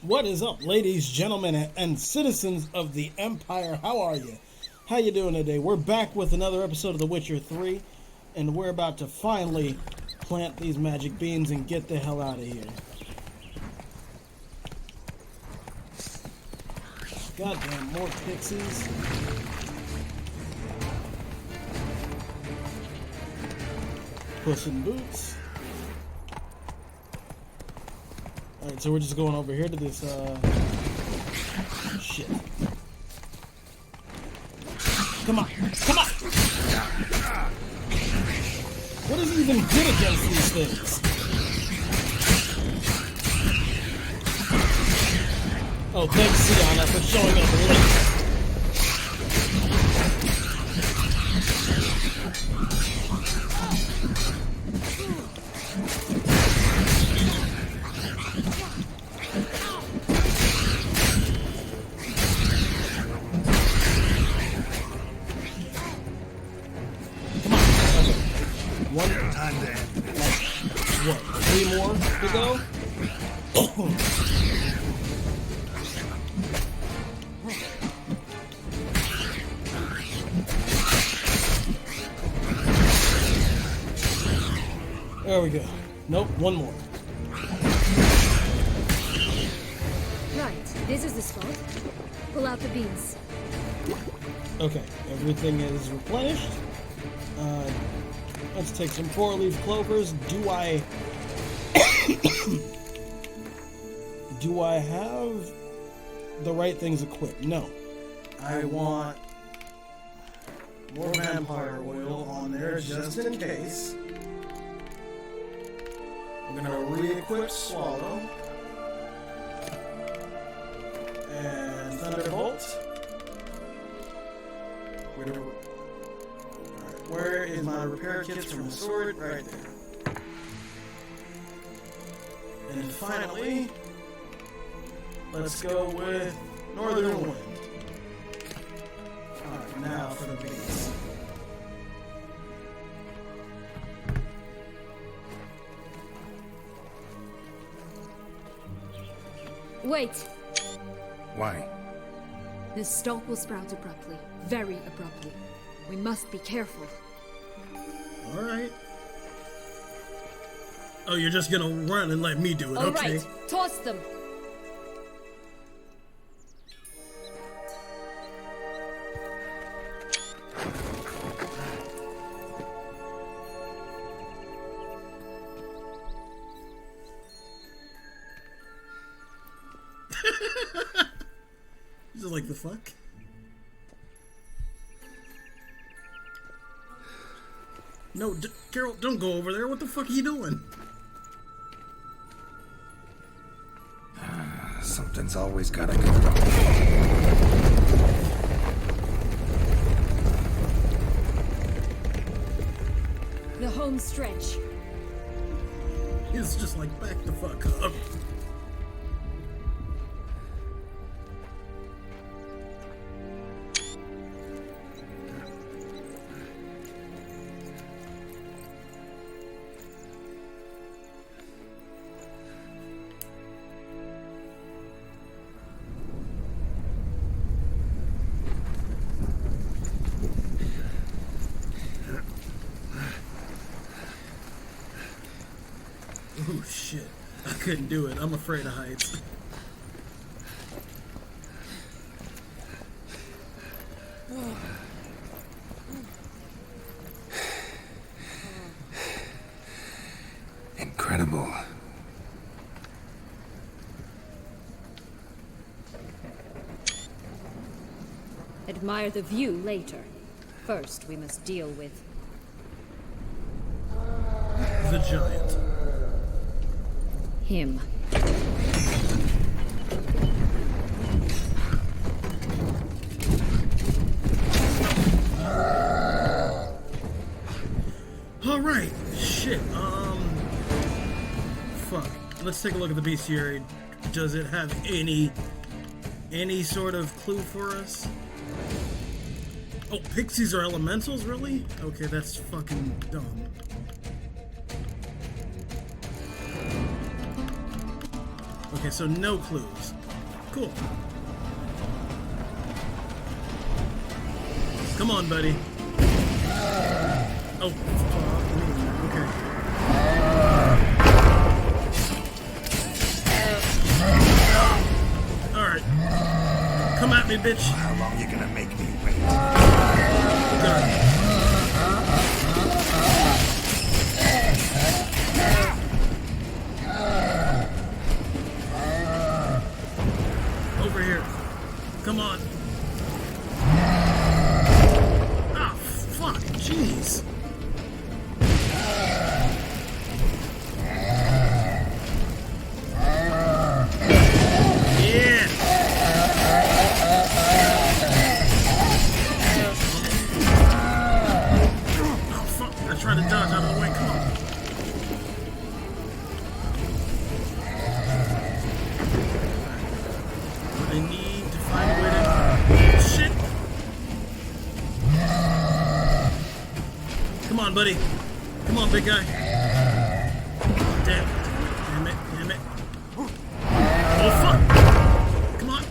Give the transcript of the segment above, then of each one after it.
What is up, ladies, gentlemen, and citizens of the Empire? How are you? How you doing today? We're back with another episode of The Witcher 3, and we're about to finally plant these magic beans and get the hell out of here. Goddamn, more pixies. Puss in Boots. Alright, so we're just going over here to this, shit. Come on! Come on! What is he even good against these things? Oh, thanks, Syanna, for showing up late. What, 3 more to go? There we go. Nope, 1 more. Right, this is the spot. Pull out the beans. Okay, everything is replenished. Let's take some 4-leaf clovers. Do I have the right things equipped? No. I want more vampire oil on there just in case. I'm gonna re-equip Swallow and Thunderbolt. Where is my repair kits for my sword? Right there. And finally, let's go with Northern Wind. Alright, now for the bees. Wait! Why? The stalk will sprout abruptly. Very abruptly. We must be careful. Alright. Oh, you're just gonna run and let me do it, okay? Alright, toss them! Just like the fuck? No, Geralt, don't go over there. What the fuck are you doing? Something's always gotta go. The home stretch. It's just like, back the fuck up. Oh shit, I couldn't do it. I'm afraid of heights. Incredible. Admire the view later. First, we must deal with The giant. him. Alright, shit, fuck. Let's take a look at the bestiary. Does it have any sort of clue for us? Oh, pixies are elementals, really? Okay, that's fucking dumb. Okay, so no clues. Cool. Come on, buddy. Oh, okay. Alright. Come at me, bitch. How long you gonna make me wait? Good. Over here. Come on. Ah, fuck. Jeez. Yeah. Oh, fuck. I tried to dodge out of the way. Come on. I need to find a way to... Shit! Come on, buddy. Come on, big guy. Damn it. Damn it. Damn it. Oh, fuck! Come on.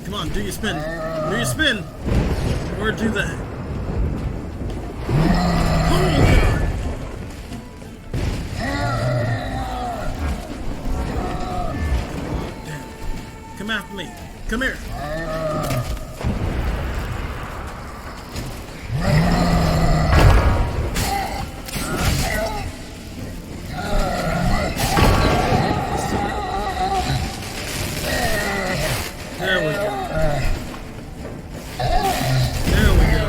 Come on, do your spin. Do your spin! Or do that. Oh, God! Come after me. Come here. There we go. There we go.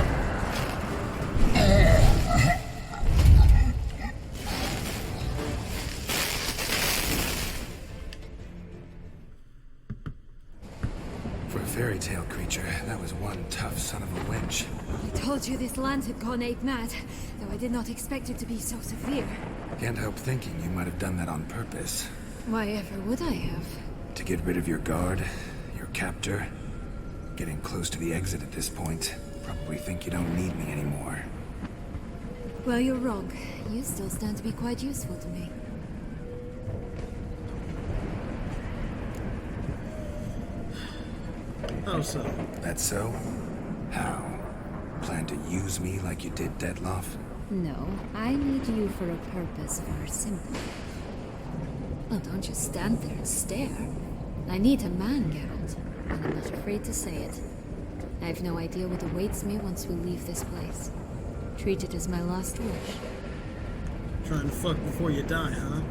For a fairy tale creature, that was one tough son of a wench. I told you this land had gone ape mad, though I did not expect it to be so severe. Can't help thinking you might have done that on purpose. Why ever would I have? To get rid of your guard, your captor. Getting close to the exit at this point. Probably think you don't need me anymore. Well, you're wrong. You still stand to be quite useful to me. Oh, so. That's so? How? Plan to use me like you did Detlaff? No, I need you for a purpose far simpler. Well, don't just stand there and stare. I need a man, Geralt, and I'm not afraid to say it. I have no idea what awaits me once we leave this place. Treat it as my last wish. Trying to fuck before you die, huh?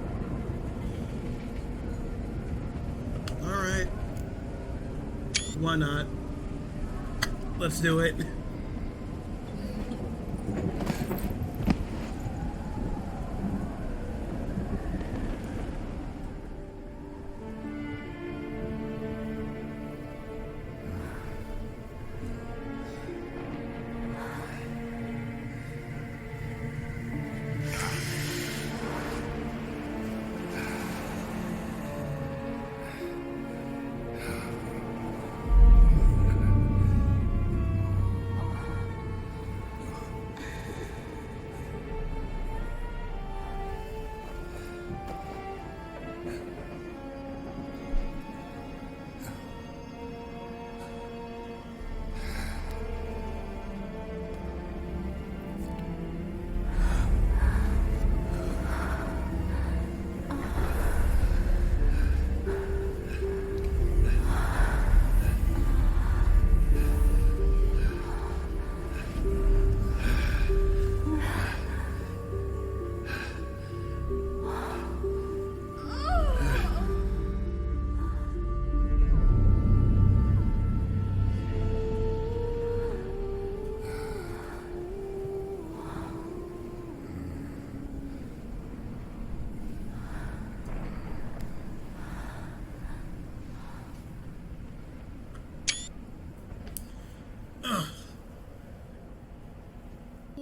Alright. Why not? Let's do it.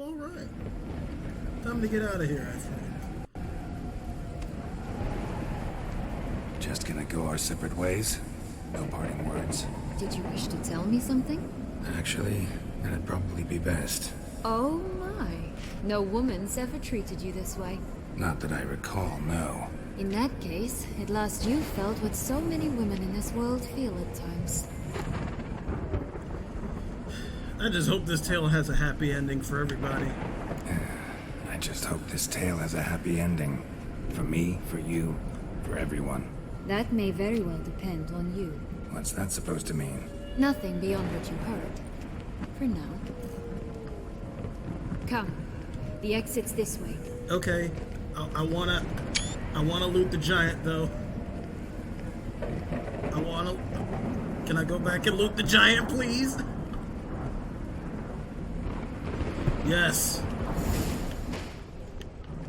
Alright. Time to get out of here, I think. Just gonna go our separate ways? No parting words. Did you wish to tell me something? Actually, that'd probably be best. Oh my. No woman's ever treated you this way. Not that I recall, no. In that case, at last you felt what so many women in this world feel at times. I just hope this tale has a happy ending for everybody. I just hope this tale has a happy ending. For me, for you, for everyone. That may very well depend on you. What's that supposed to mean? Nothing beyond what you heard. For now. Come. The exit's this way. Okay. I wanna loot the giant, though. Can I go back and loot the giant, please? Yes.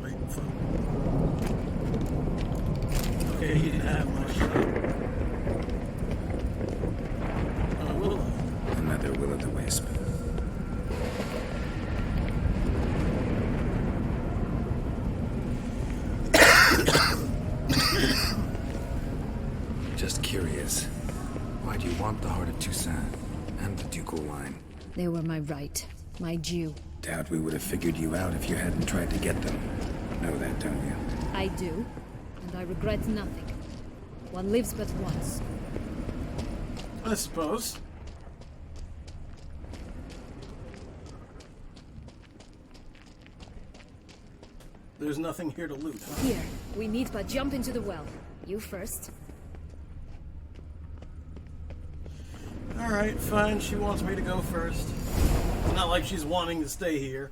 Wait, fuck. Okay, he didn't have much. Another will-o'-the-wisp. Just curious. Why do you want the heart of Toussaint and the ducal line? They were my right. My due. Doubt we would have figured you out if you hadn't tried to get them. Know that, don't you? I do. And I regret nothing. One lives but once. I suppose. There's nothing here to loot, huh? Here, we need but jump into the well. You first. Alright, fine. She wants me to go first. It's not like she's wanting to stay here.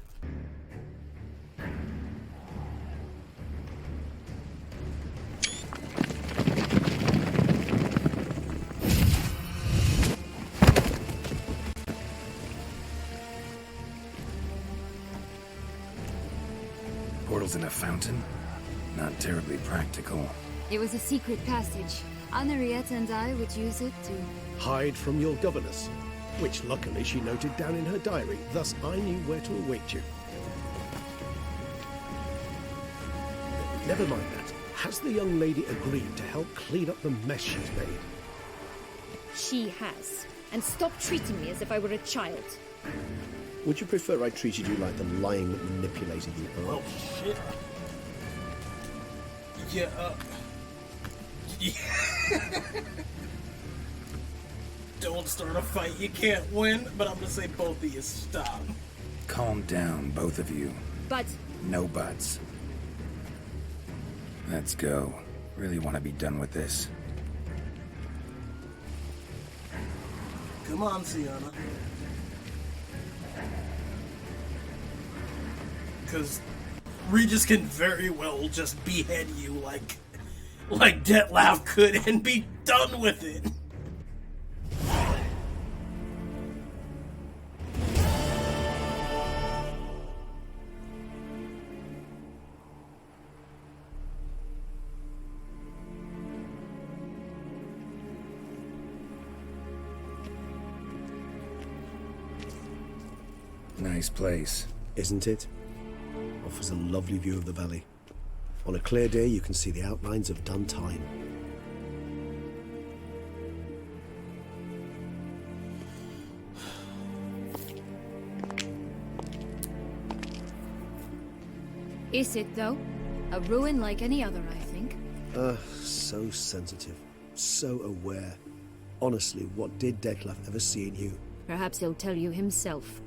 Portals in a fountain? Not terribly practical. It was a secret passage. Henriette and I would use it to... Hide from your governess, which luckily she noted down in her diary, thus I knew where to await you. Never mind that. Has the young lady agreed to help clean up the mess she's made? She has. And stop treating me as if I were a child. Would you prefer I treated you like the lying manipulator you are? Oh, shit. Yeah, Don't start a fight. You can't win, but I'm gonna say both of you stop. Calm down, both of you. But... No buts. Let's go. Really want to be done with this. Come on, Syanna. Because Regis can very well just behead you like Detlaff could and be done with it. Nice place. Isn't it? Offers a lovely view of the valley. On a clear day, you can see the outlines of done time. Is it, though? A ruin like any other, I think. So sensitive. So aware. Honestly, what did Detlaff ever see in you? Perhaps he'll tell you himself.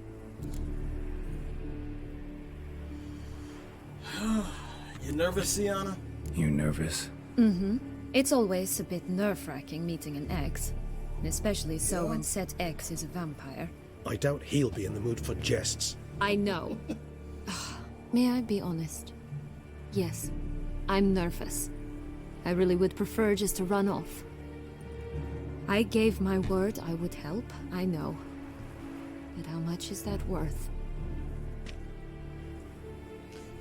You nervous, Syanna? You nervous? Mm-hmm. It's always a bit nerve-wracking meeting an ex. And especially so when said ex is a vampire. I doubt he'll be in the mood for jests. I know. May I be honest? Yes, I'm nervous. I really would prefer just to run off. I gave my word I would help, I know. But how much is that worth?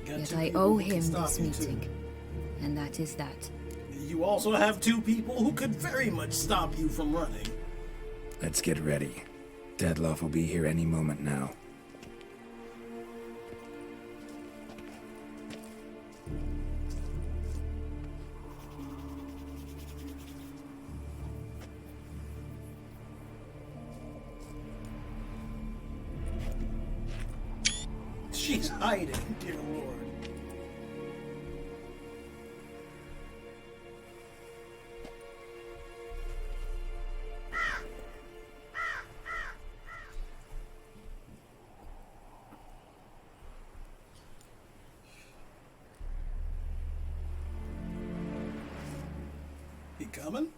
Yet I owe him this meeting. And that is that. You also have two people who could very much stop you from running. Let's get ready. Detlaff will be here any moment now. She's hiding, dear lord. coming?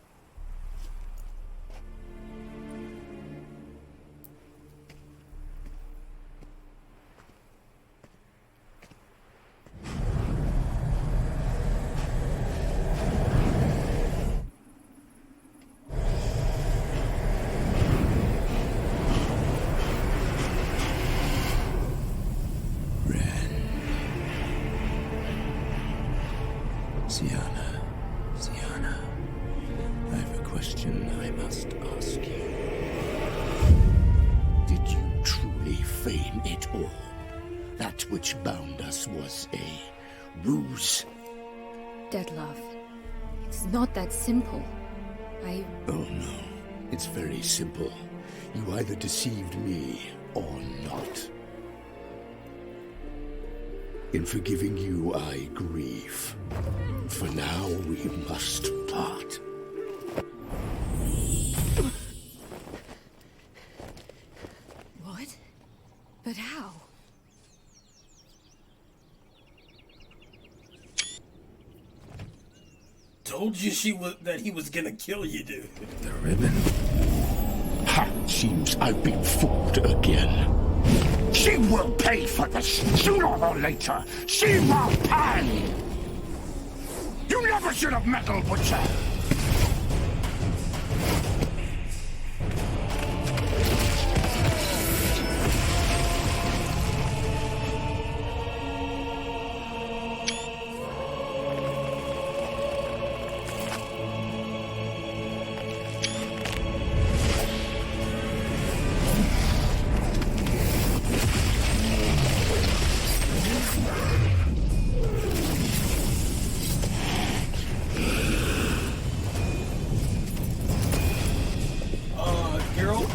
Syanna, I have a question I must ask you. Did you truly feign it all? That which bound us was a ruse? Detlaff, it's not that simple. Oh no, it's very simple. You either deceived me or not. In forgiving you, I grieve. For now, we must part. What? But how? Told you that he was gonna kill you, dude. The ribbon? Ha! Seems I've been fooled again. She will pay for this, sooner or later. She will pay! You never should have meddled with her! Geralt,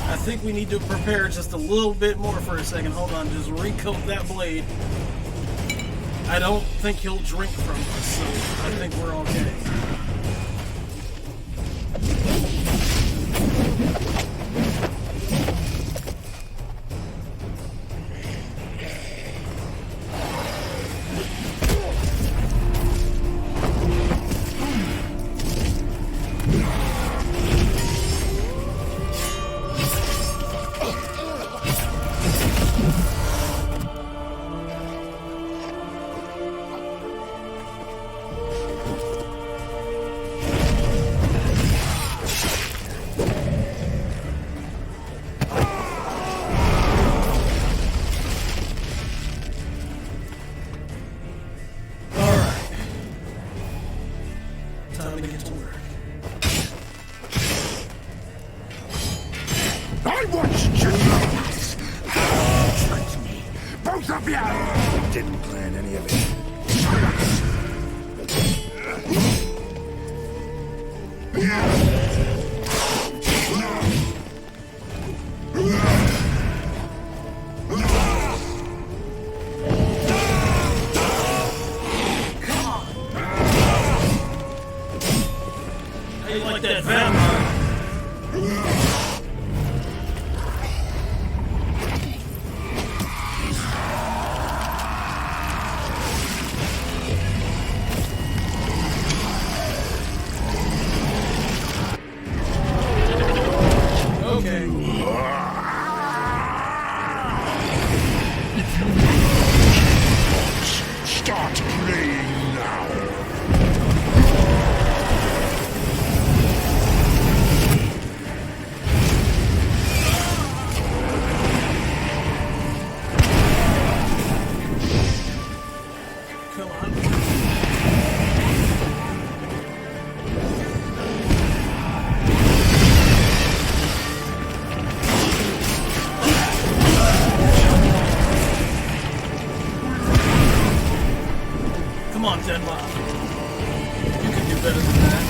I think we need to prepare just a little bit more for a second. Hold on, just recoat that blade. I don't think he'll drink from us, so I think we're okay. I want you to know this! Tricked me! Both of you! Didn't plan any of it. How you like that vampire? Start playing now! Come on. Come on, Detlaff. You can do better than that.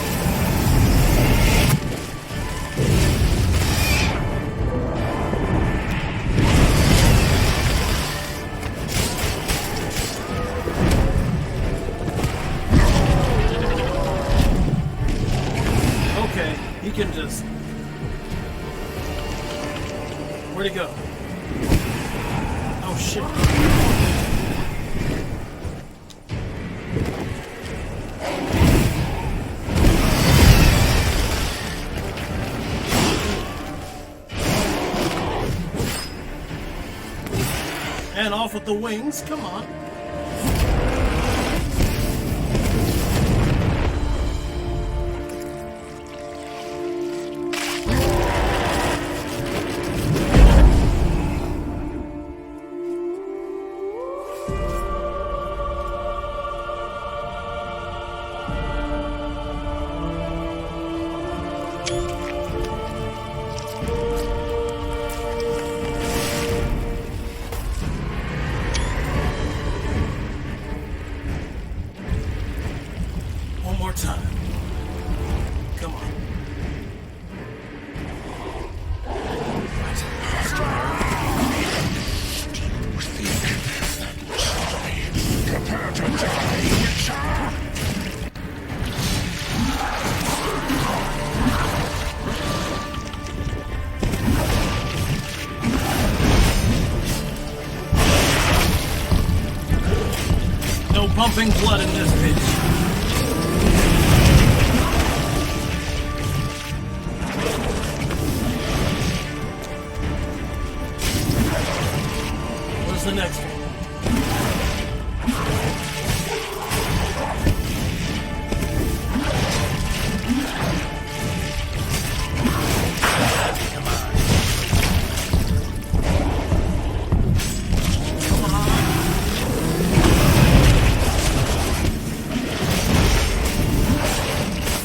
Okay, he can just... Where'd he go? Oh, shit. flying off with the wings. Come on. One more time. Come on. Prepare to die, Witcher! No pumping blood in this bitch. What's the next one?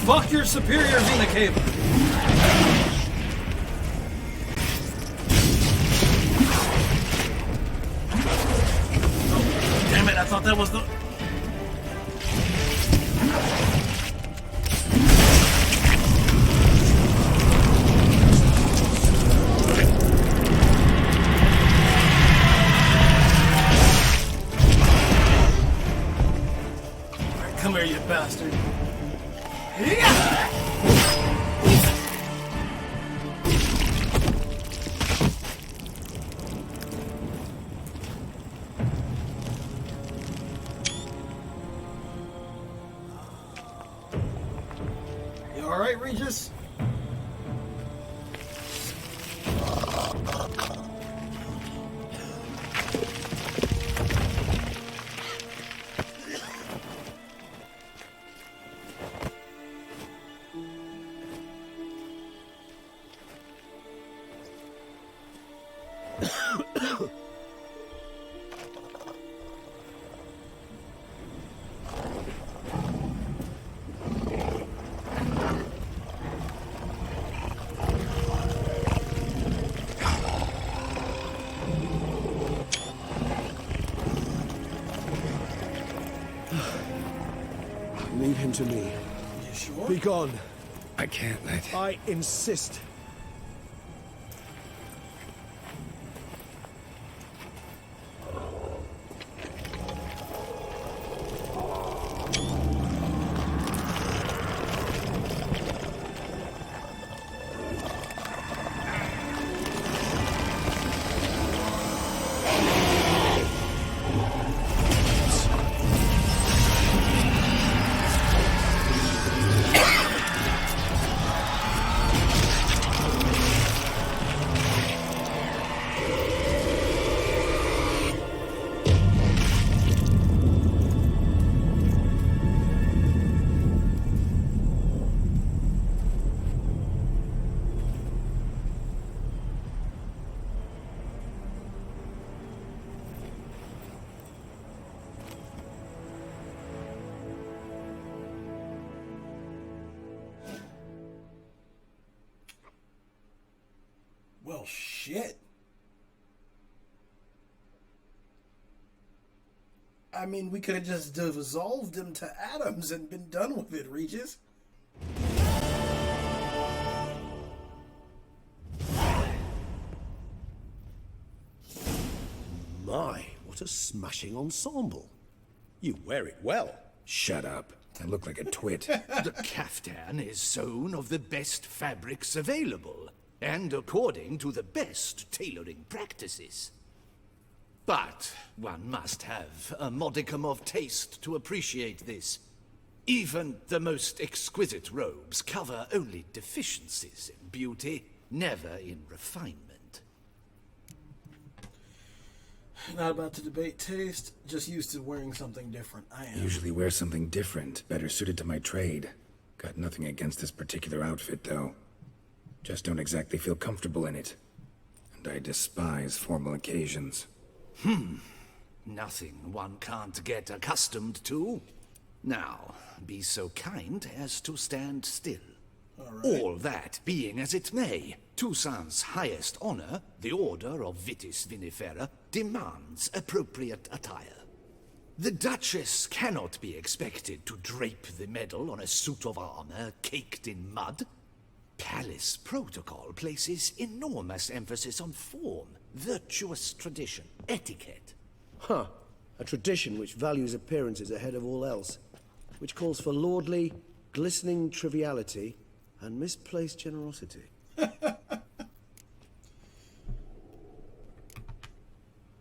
Fuck your superiors in the cable. Oh, damn it, I thought that was the... Alright, come here, you bastard. You alright, Regis? Leave him to me. You sure? Be gone. I can't let... I insist. Well, shit. I mean, we could have just dissolved him to atoms and been done with it, Regis. My, what a smashing ensemble. You wear it well. Shut up. I look like a twit. The caftan is sewn of the best fabrics available, and according to the best tailoring practices. But one must have a modicum of taste to appreciate this. Even the most exquisite robes cover only deficiencies in beauty, never in refinement. Not about to debate taste, just used to wearing something different. I am. Usually wear something different, better suited to my trade. Got nothing against this particular outfit, though. Just don't exactly feel comfortable in it. And I despise formal occasions. Nothing one can't get accustomed to. Now, be so kind as to stand still. All that being as it may, Toussaint's highest honor, the Order of Vitis Vinifera, demands appropriate attire. The Duchess cannot be expected to drape the medal on a suit of armor caked in mud. Palace protocol places enormous emphasis on form, virtuous tradition, etiquette. Huh. A tradition which values appearances ahead of all else. Which calls for lordly, glistening triviality and misplaced generosity.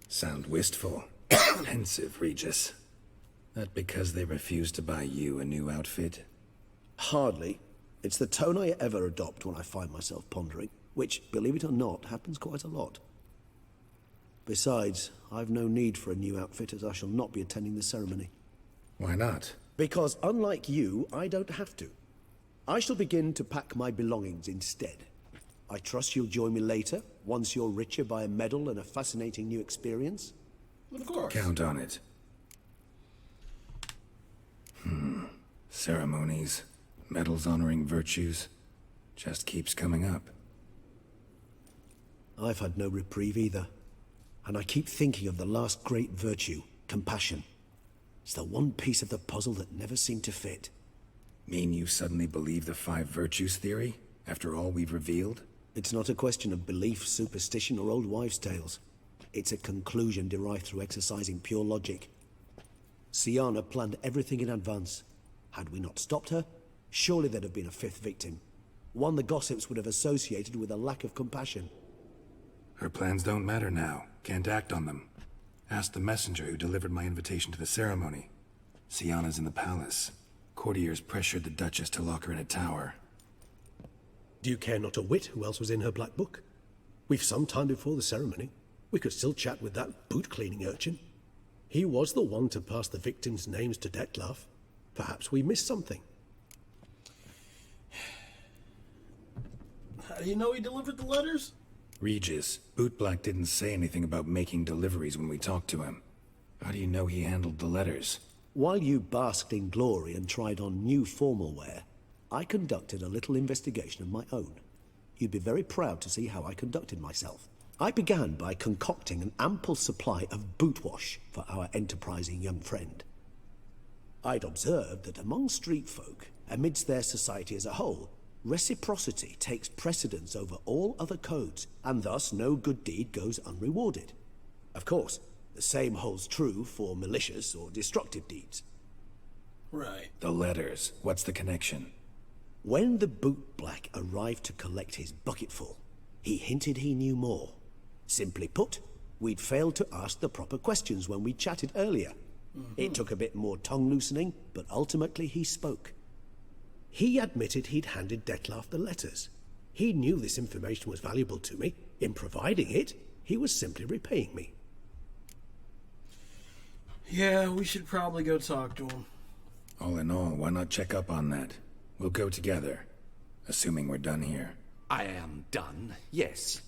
Sound wistful. Pensive, Regis. That because they refuse to buy you a new outfit? Hardly. It's the tone I ever adopt when I find myself pondering, which, believe it or not, happens quite a lot. Besides, I've no need for a new outfit as I shall not be attending the ceremony. Why not? Because unlike you, I don't have to. I shall begin to pack my belongings instead. I trust you'll join me later, once you're richer by a medal and a fascinating new experience? Of course. Count on it. Ceremonies, medals honoring virtues, just keeps coming up. I've had no reprieve either. And I keep thinking of the last great virtue, compassion. It's the one piece of the puzzle that never seemed to fit. Mean you suddenly believe the 5 virtues theory, after all we've revealed? It's not a question of belief, superstition, or old wives' tales. It's a conclusion derived through exercising pure logic. Syanna planned everything in advance. Had we not stopped her, surely there'd have been a 5th victim. One the gossips would have associated with a lack of compassion. Her plans don't matter now. Can't act on them. Ask the messenger who delivered my invitation to the ceremony. Syanna's in the palace. Courtiers pressured the Duchess to lock her in a tower. Do you care not a whit who else was in her black book? We've some time before the ceremony. We could still chat with that boot-cleaning urchin. He was the one to pass the victims' names to Detlaff. Perhaps we missed something. How do you know he delivered the letters? Regis, Bootblack didn't say anything about making deliveries when we talked to him. How do you know he handled the letters? While you basked in glory and tried on new formal wear, I conducted a little investigation of my own. You'd be very proud to see how I conducted myself. I began by concocting an ample supply of boot wash for our enterprising young friend. I'd observed that among street folk, amidst their society as a whole, reciprocity takes precedence over all other codes, and thus no good deed goes unrewarded. Of course, the same holds true for malicious or destructive deeds. Right. The letters. What's the connection? When the bootblack arrived to collect his bucketful, he hinted he knew more. Simply put, we'd failed to ask the proper questions when we chatted earlier. It took a bit more tongue-loosening, but ultimately he spoke. He admitted he'd handed Detlaff the letters. He knew this information was valuable to me. In providing it, he was simply repaying me. Yeah, we should probably go talk to him. All in all, why not check up on that? We'll go together, assuming we're done here. I am done, yes.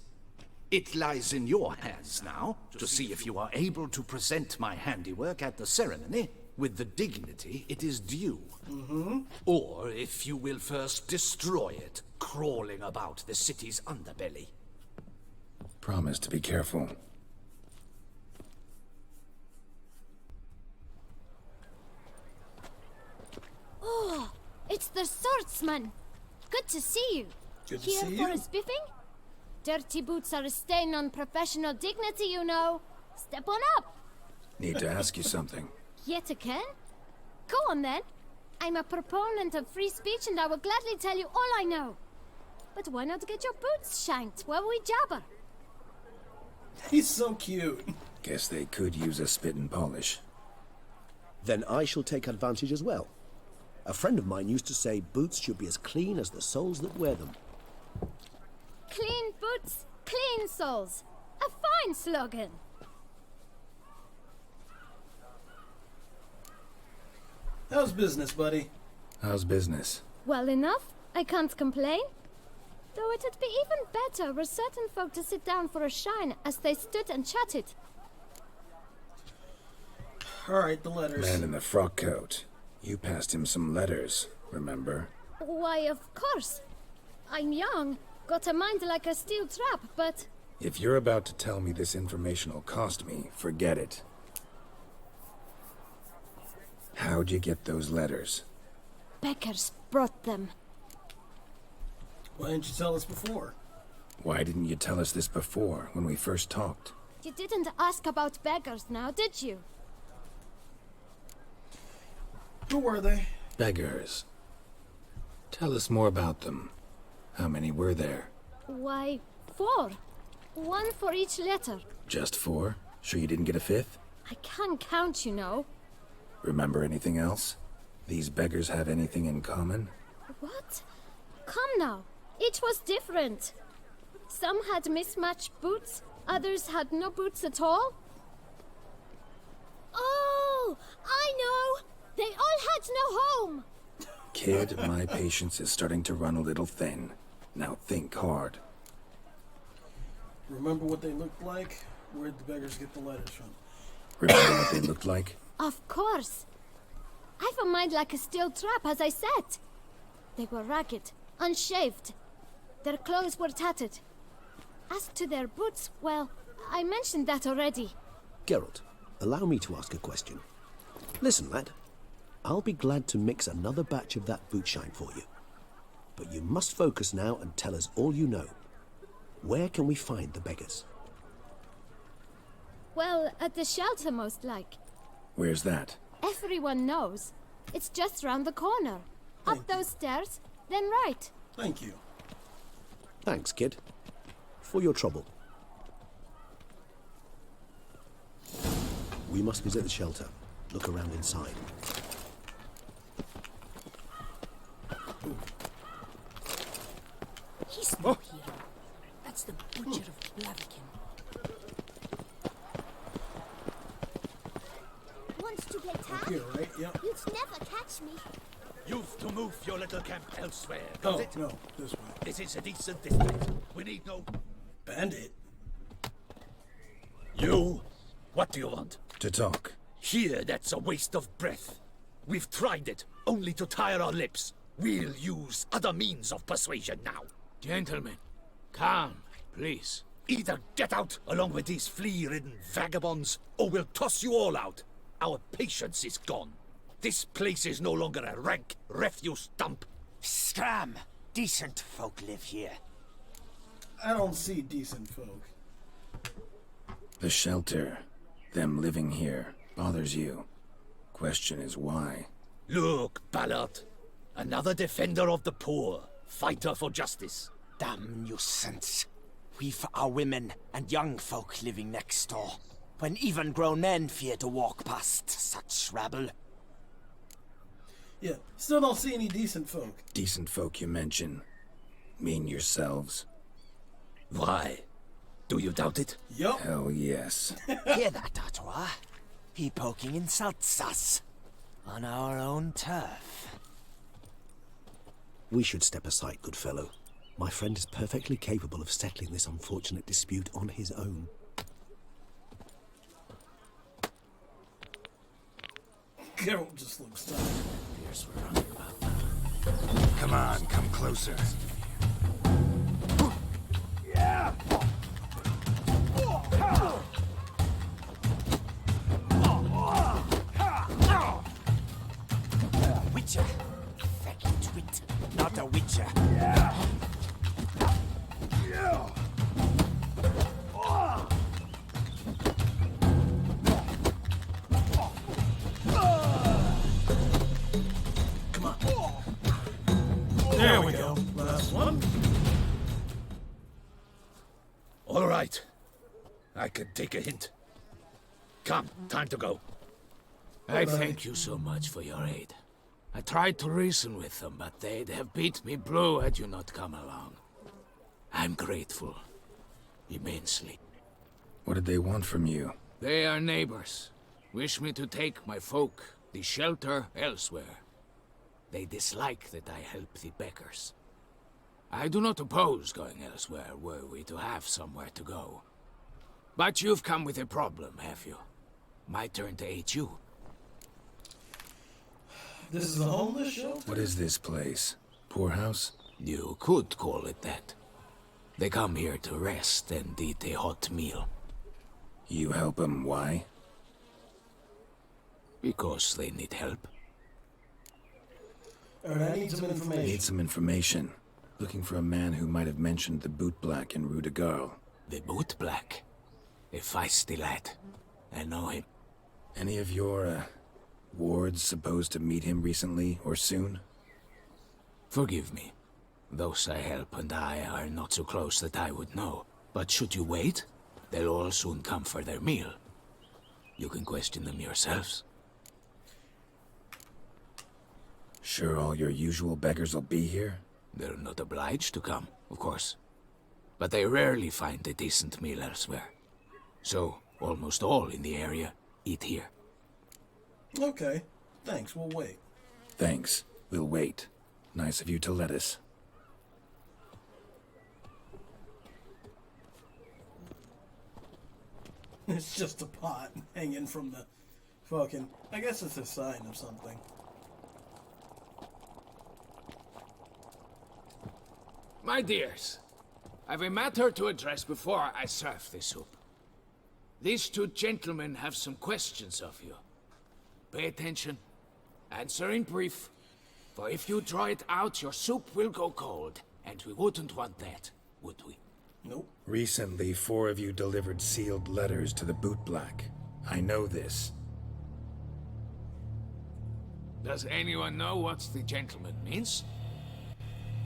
It lies in your hands now to see if you are able to present my handiwork at the ceremony with the dignity it is due. Or if you will first destroy it, crawling about the city's underbelly. Promise to be careful. Oh, it's the swordsman. Good to see you. Good to Here see for you. a spiffing? Dirty boots are a stain on professional dignity, you know. Step on up. Need to ask you something. Yet again? Go on then. I'm a proponent of free speech and I will gladly tell you all I know. But why not get your boots shanked while we jabber? He's so cute. Guess they could use a spit and polish. Then I shall take advantage as well. A friend of mine used to say boots should be as clean as the soles that wear them. Clean boots, clean soles. A fine slogan. How's business, buddy? How's business? Well enough. I can't complain. Though it'd be even better were certain folk to sit down for a shine as they stood and chatted. Alright, the letters. Man in the frock coat. You passed him some letters, remember? Why, of course. I'm young, got a mind like a steel trap, but... If you're about to tell me this information will cost me, forget it. How'd you get those letters? Beggars brought them. Why didn't you tell us before? Why didn't you tell us this before, when we first talked? You didn't ask about beggars now, did you? Who were they? Beggars. Tell us more about them. How many were there? Why, 4. 1 for each letter. Just 4? Sure you didn't get a 5th? I can't count, you know. Remember anything else? These beggars have anything in common? What? Come now. Each was different. Some had mismatched boots, others had no boots at all. Oh, I know! They all had no home! Kid, my patience is starting to run a little thin. Now think hard. Remember what they looked like? Where'd the beggars get the letters from? Remember what they looked like? Of course. I've a mind like a steel trap, as I said. They were ragged, unshaved. Their clothes were tattered. As to their boots, well, I mentioned that already. Geralt, allow me to ask a question. Listen, lad. I'll be glad to mix another batch of that boot shine for you. But you must focus now and tell us all you know. Where can we find the beggars? Well, at the shelter, most like. Where's that? Everyone knows. It's just round the corner. Up those stairs, then right. Thank you. Thanks, kid. For your trouble. We must visit the shelter. Look around inside. He's no hero. That's the butcher of Blaviken. Wants to get Here, right? Yep. You'd never catch me. You've to move your little camp elsewhere, got Oh, it? no. This way. This is a decent district. We need no... Bandit. You? What do you want? To talk. Here, that's a waste of breath. We've tried it, only to tire our lips. We'll use other means of persuasion now. Gentlemen, calm, please. Either get out along with these flea-ridden vagabonds, or we'll toss you all out. Our patience is gone. This place is no longer a rank refuse dump. Scram! Decent folk live here. I don't see decent folk. The shelter, them living here, bothers you. Question is why? Look, Ballard. Another defender of the poor. Fighter for justice. Damn nuisance. We've our women and young folk living next door, when even grown men fear to walk past such rabble. Yeah, still don't see any decent folk. Decent folk you mention. Mean yourselves? Why? Do you doubt it? Yup. Hell yes. Hear that, Artois? He poking insults us. On our own turf. We should step aside, good fellow. My friend is perfectly capable of settling this unfortunate dispute on his own. Geralt just looks tired. Here's we're running about now. Come on, come closer. Witcher. Feckin' twit. Not a witcher. Come on. There we go. Last one. All right. I can take a hint. Come, time to go. I thank you so much for your aid. I tried to reason with them, but they'd have beat me blue had you not come along. I'm grateful. Immensely. What did they want from you? They are neighbors. Wish me to take my folk The shelter elsewhere. They dislike that I help the beggars. I do not oppose going elsewhere were we to have somewhere to go. But you've come with a problem, have you? My turn to aid you. This is a homeless shelter? What is this place? Poorhouse? You could call it that. They come here to rest and eat a hot meal. You help them, why? Because they need help. Alright, I need some information. Need some information. Looking for a man who might have mentioned the boot black in Rue de Garl. The boot black? A feisty lad. I know him. Any of your, wards supposed to meet him recently or soon? Forgive me. Those I help and I are not so close that I would know. But should you wait, they'll all soon come for their meal. You can question them yourselves. Sure all your usual beggars will be here? They're not obliged to come, of course. But they rarely find a decent meal elsewhere. So, almost all in the area eat here. Okay. Thanks, we'll wait. Thanks. We'll wait. Nice of you to let us. It's just a pot hanging from the fucking... I guess it's a sign of something. My dears, I've a matter to address before I serve the soup. These two gentlemen have some questions of you. Pay attention. Answer in brief. For if you draw it out, your soup will go cold. And we wouldn't want that, would we? Nope. Recently, 4 of you delivered sealed letters to the boot black. I know this. Does anyone know what the gentleman means?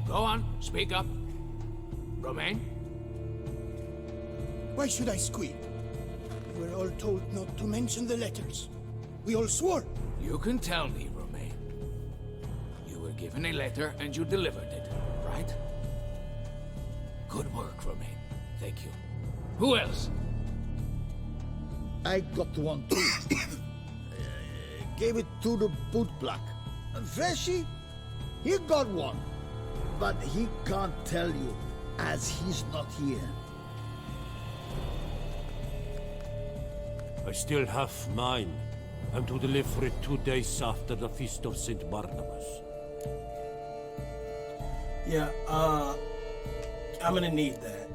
Go on, speak up. Romain? Why should I squeal? We were all told not to mention the letters. We all swore. You can tell me, Romain. You were given a letter and you delivered it, right? Good work, Romain. Thank you. Who else? I got one too. Gave it to the boot black. Freshy, he got one. But he can't tell you, as he's not here. I still have mine. I'm to deliver it 2 days after the Feast of St. Barnabas. Yeah, I'm gonna need that.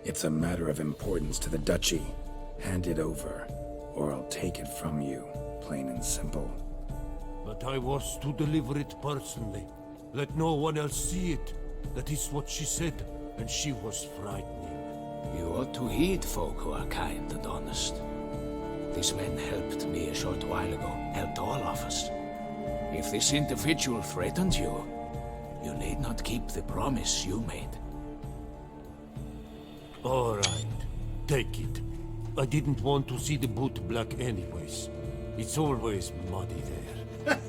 It's a matter of importance to the Duchy. Hand it over, or I'll take it from you, plain and simple. But I was to deliver it personally. Let no one else see it. That is what she said, and she was frightening. You ought to heed folk who are kind and honest. This man helped me a short while ago, helped all of us. If this individual threatened you, you need not keep the promise you made. All right, take it. I didn't want to see the boot black anyways. It's always muddy there.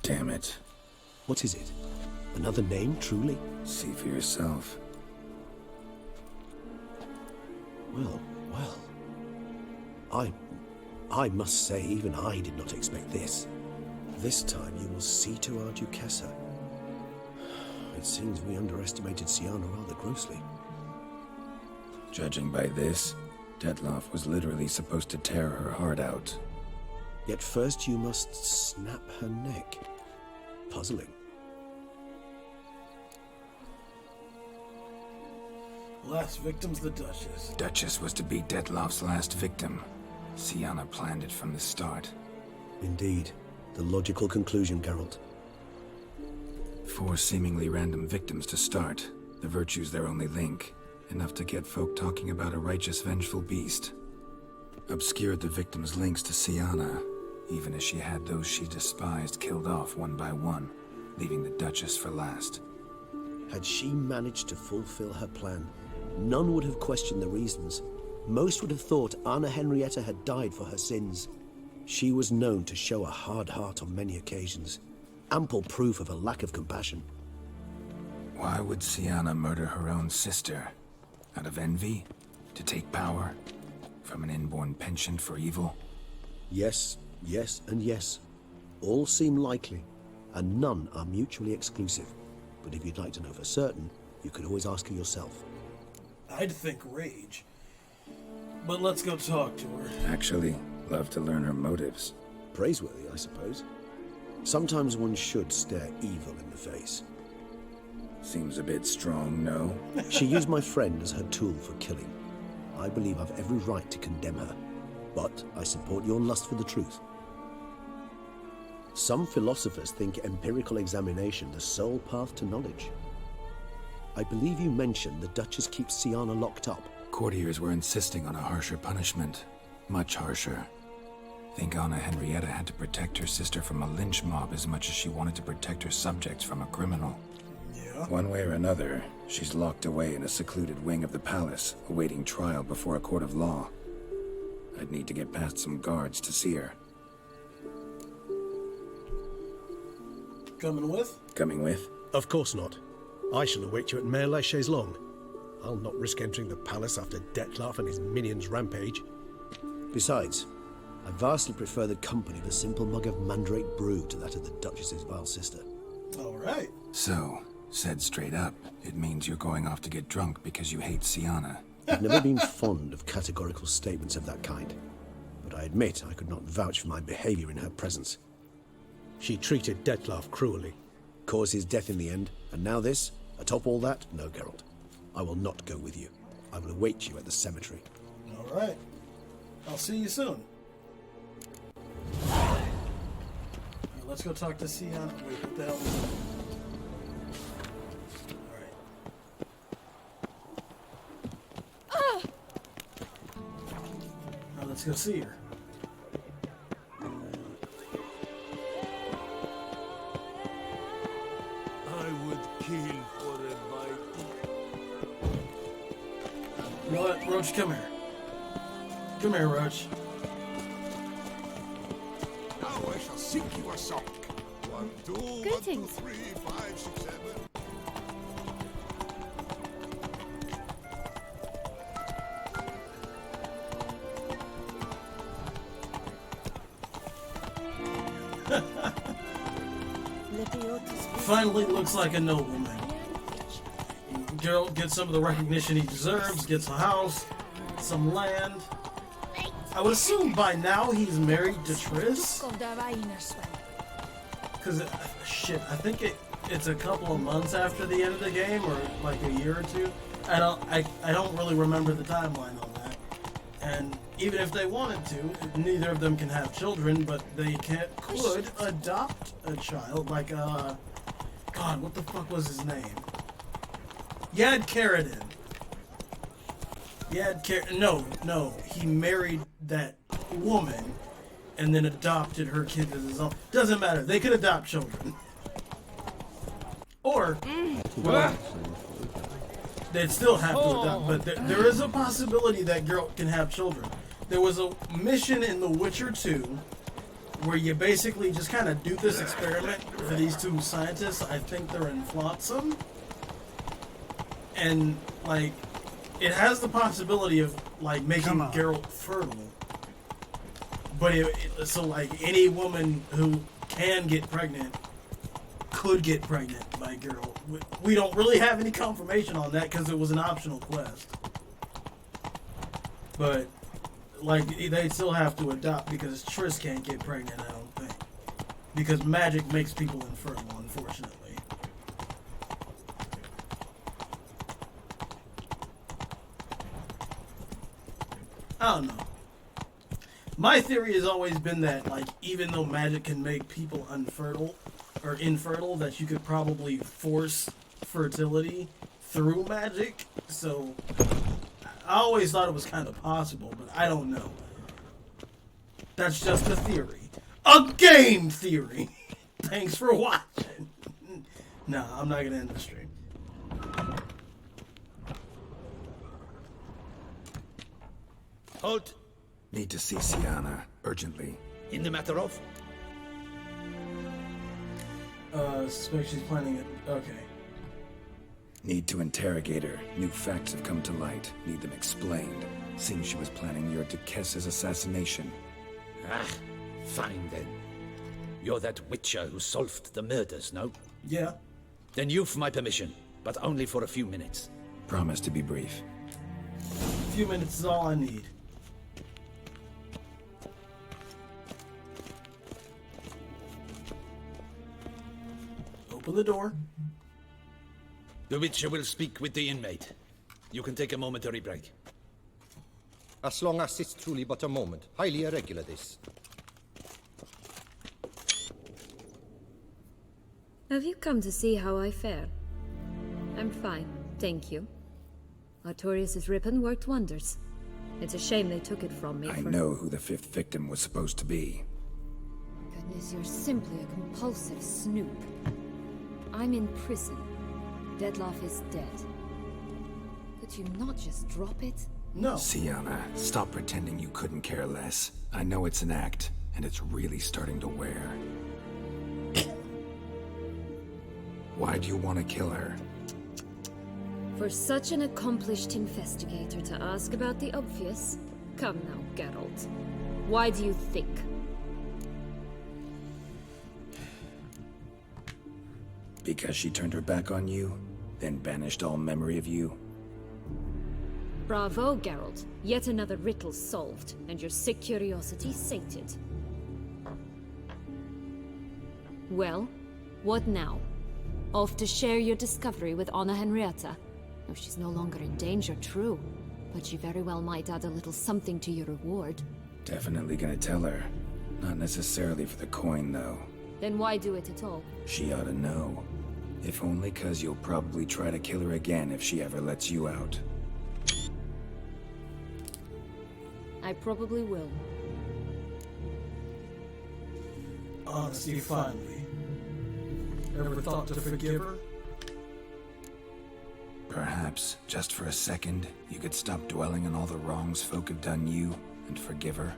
Damn it. What is it? Another name, truly? See for yourself. Well. I must say, even I did not expect this. This time you will see to our Duchessa. It seems we underestimated Syanna rather grossly. Judging by this, Detlaff was literally supposed to tear her heart out. Yet first you must snap her neck. Puzzling. Last victim's the Duchess. Duchess was to be Detlaff's last victim. Syanna planned it from the start. Indeed. The logical conclusion, Geralt. 4 seemingly random victims to start. The virtue's their only link. Enough to get folk talking about a righteous, vengeful beast. Obscured the victims' links to Syanna, even as she had those she despised killed off one by one, leaving the Duchess for last. Had she managed to fulfill her plan, none would have questioned the reasons. Most would have thought Anna Henrietta had died for her sins. She was known to show a hard heart on many occasions. Ample proof of a lack of compassion. Why would Syanna murder her own sister? Out of envy? To take power? From an inborn penchant for evil? Yes, yes, and yes. All seem likely, and none are mutually exclusive. But if you'd like to know for certain, you could always ask her yourself. I'd think rage. But let's go talk to her. Actually, love to learn her motives. Praiseworthy, I suppose. Sometimes one should stare evil in the face. Seems a bit strong, no? She used my friend as her tool for killing. I believe I've every right to condemn her, but I support your lust for the truth. Some philosophers think empirical examination the sole path to knowledge. I believe you mentioned the Duchess keeps Syanna locked up. Courtiers were insisting on a harsher punishment. Much harsher. Think Anna Henrietta had to protect her sister from a lynch mob as much as she wanted to protect her subjects from a criminal. Yeah. One way or another, she's locked away in a secluded wing of the palace, awaiting trial before a court of law. I'd need to get past some guards to see her. Coming with? Coming with? Of course not. I shall await you at Mare la Chaise-Longue. I'll not risk entering the palace after Detlaff and his minions rampage. Besides, I vastly prefer the company of a simple mug of mandrake brew to that of the Duchess's vile sister. All right. So, said straight up, it means you're going off to get drunk because you hate Syanna. I've never been fond of categorical statements of that kind, but I admit I could not vouch for my behavior in her presence. She treated Detlaff cruelly, caused his death in the end, and now this? Atop all that, no, Geralt. I will not go with you. I will await you at the cemetery. All right. I'll see you soon. All right, let's go talk to Syanna. Wait, what the hell? All right. Now let's go see her. I would kill for a bite. Roach, come here. Come here, Roach. Now I shall seek you a sock. 1, 2, 1, 2, Greetings. 3, 5, 6, 7. Finally looks like a nobleman. Geralt gets some of the recognition he deserves, gets a house, some land. I would assume by now he's married to Triss. Because, shit, I think it's a couple of months after the end of the game, or like a year or two. I don't really remember the timeline on that. And even if they wanted to, neither of them can have children, but they could adopt a child, like, God, what the fuck was his name? Yad Karadin. No, he married that woman and then adopted her kid as his own. Doesn't matter, they could adopt children. Or, they'd still have to adopt, but there is a possibility that Geralt can have children. There was a mission in The Witcher 2 where you basically just kind of do this experiment for these two scientists. I think they're in Flotsam. And, like, it has the possibility of, like, making Geralt fertile. But so, like, any woman who can get pregnant could get pregnant by Geralt. We don't really have any confirmation on that because it was an optional quest. But, like, they still have to adopt because Triss can't get pregnant, I don't think. Because magic makes people infertile, unfortunately. I don't know. My theory has always been that, like, even though magic can make people infertile, that you could probably force fertility through magic. So, I always thought it was kind of possible, but I don't know. That's just a theory. A game theory! Thanks for watching. Nah, I'm not gonna end the stream. Halt! Need to see Syanna, urgently. In the matter of? Suspect she's planning it. Okay. Need to interrogate her. New facts have come to light. Need them explained. Seems she was planning your Duquesse's assassination. Ah, fine then. You're that witcher who solved the murders, no? Yeah. Then you've my permission, but only for a few minutes. Promise to be brief. A few minutes is all I need. Open the door. The witcher will speak with the inmate. You can take a momentary break. As long as it's truly but a moment. Highly irregular, this. Have you come to see how I fare? I'm fine, thank you. Artorius' ribbon worked wonders. It's a shame they took it from me. I know who the 5th victim was supposed to be. Goodness, you're simply a compulsive snoop. I'm in prison. Detlaff is dead. Could you not just drop it? No. Syanna, stop pretending you couldn't care less. I know it's an act, and it's really starting to wear. Why do you want to kill her? For such an accomplished investigator to ask about the obvious? Come now, Geralt. Why do you think? Because she turned her back on you, then banished all memory of you? Bravo, Geralt. Yet another riddle solved, and your sick curiosity sated. Well, what now? Off to share your discovery with Anna Henrietta? Oh, she's no longer in danger, true. But she very well might add a little something to your reward. Definitely gonna tell her. Not necessarily for the coin, though. Then why do it at all? She ought to know. If only 'cause you'll probably try to kill her again if she ever lets you out. I probably will. Honesty, finally. Ever thought to forgive her? Perhaps, just for a second, you could stop dwelling on all the wrongs folk have done you and forgive her.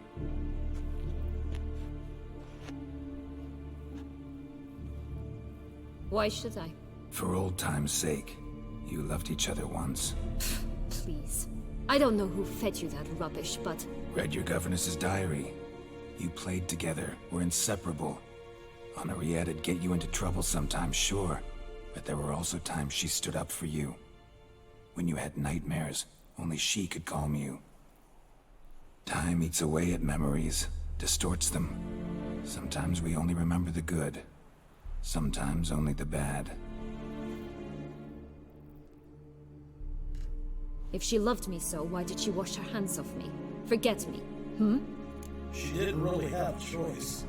Why should I? For old time's sake. You loved each other once. Please. I don't know who fed you that rubbish, but... Read your governess's diary. You played together, were inseparable. Henriette'd get you into trouble sometimes, sure. But there were also times she stood up for you. When you had nightmares, only she could calm you. Time eats away at memories, distorts them. Sometimes we only remember the good. Sometimes only the bad. If she loved me so, why did she wash her hands off me? Forget me, She didn't really have a choice.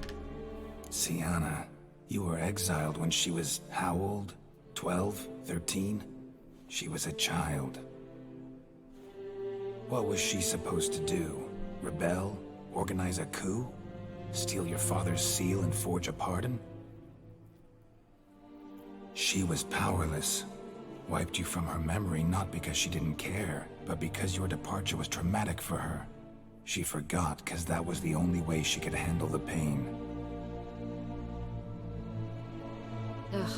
Syanna, you were exiled when she was how old? 12? 13? She was a child. What was she supposed to do? Rebel? Organize a coup? Steal your father's seal and forge a pardon? She was powerless. Wiped you from her memory not because she didn't care, but because your departure was traumatic for her. She forgot because that was the only way she could handle the pain. Ugh.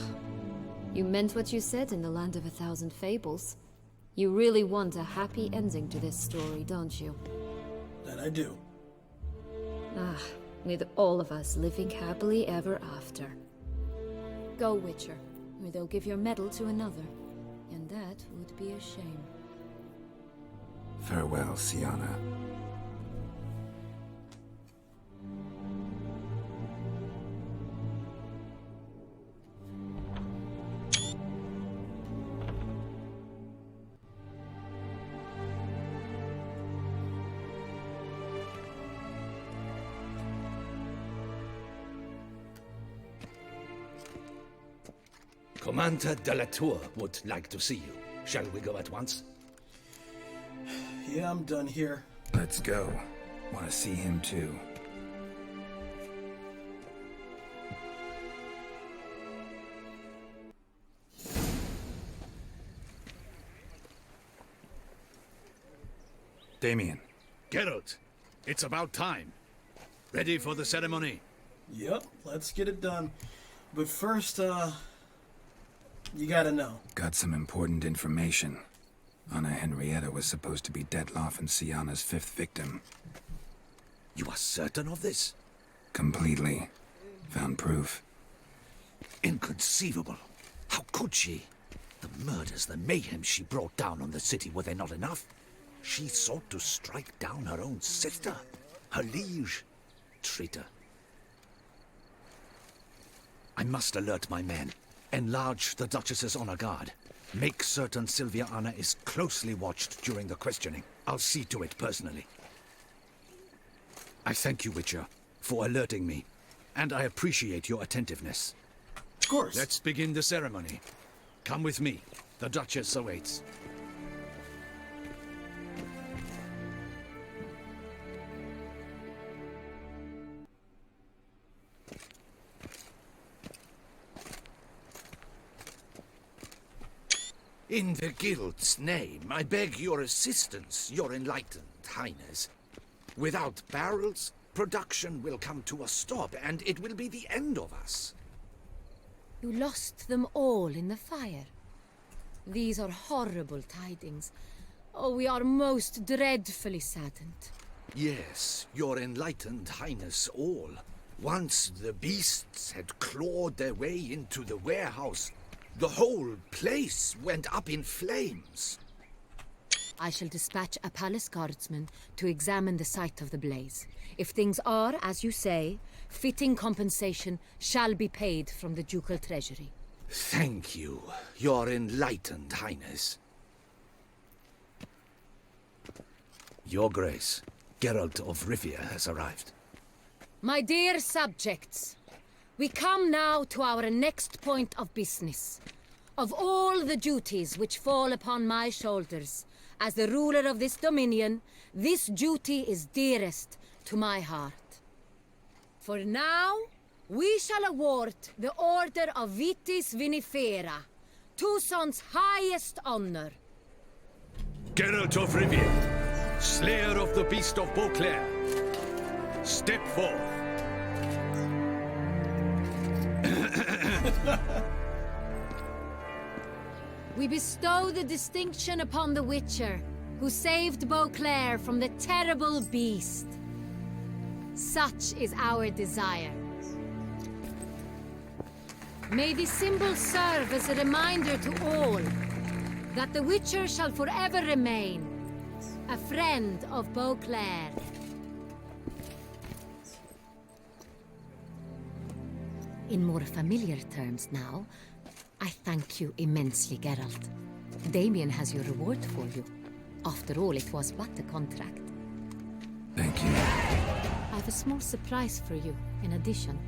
You meant what you said in the land of 1,000 fables. You really want a happy ending to this story, don't you? That I do. Ah, with all of us living happily ever after. Go, Witcher, or they'll give your medal to another. And that would be a shame. Farewell, Syanna. Commander de la Tour would like to see you. Shall we go at once? Yeah, I'm done here. Let's go. Want to see him too. Damien. Geralt, it's about time. Ready for the ceremony? Yep, let's get it done. But first, You gotta know. Got some important information. Anna Henrietta was supposed to be Detlaff and Syanna's 5th victim. You are certain of this? Completely. Found proof. Inconceivable. How could she? The murders, the mayhem she brought down on the city, were they not enough? She sought to strike down her own sister, her liege. Traitor. I must alert my men. Enlarge the Duchess's honor guard. Make certain Sylvia Anna is closely watched during the questioning. I'll see to it personally. I thank you, Witcher, for alerting me, and I appreciate your attentiveness. Of course. Let's begin the ceremony. Come with me. The Duchess awaits. In the Guild's name, I beg your assistance, your enlightened highness. Without barrels, production will come to a stop, and it will be the end of us. You lost them all in the fire. These are horrible tidings. Oh, we are most dreadfully saddened. Yes, your enlightened highness all. Once the beasts had clawed their way into the warehouse, the whole place went up in flames. I shall dispatch a palace guardsman to examine the site of the blaze. If things are, as you say, fitting compensation shall be paid from the ducal treasury. Thank you, your enlightened highness. Your Grace, Geralt of Rivia has arrived. My dear subjects, we come now to our next point of business. Of all the duties which fall upon my shoulders, as the ruler of this dominion, this duty is dearest to my heart. For now, we shall award the Order of Vitis Vinifera, Tucson's highest honor. Geralt of Rivia, slayer of the beast of Bueaclair, step forth. We bestow the distinction upon the Witcher, who saved Bueaclair from the terrible beast. Such is our desire. May this symbol serve as a reminder to all that the Witcher shall forever remain a friend of Bueaclair. In more familiar terms now, I thank you immensely, Geralt. Damien has your reward for you. After all, it was but a contract. Thank you. I have a small surprise for you, in addition.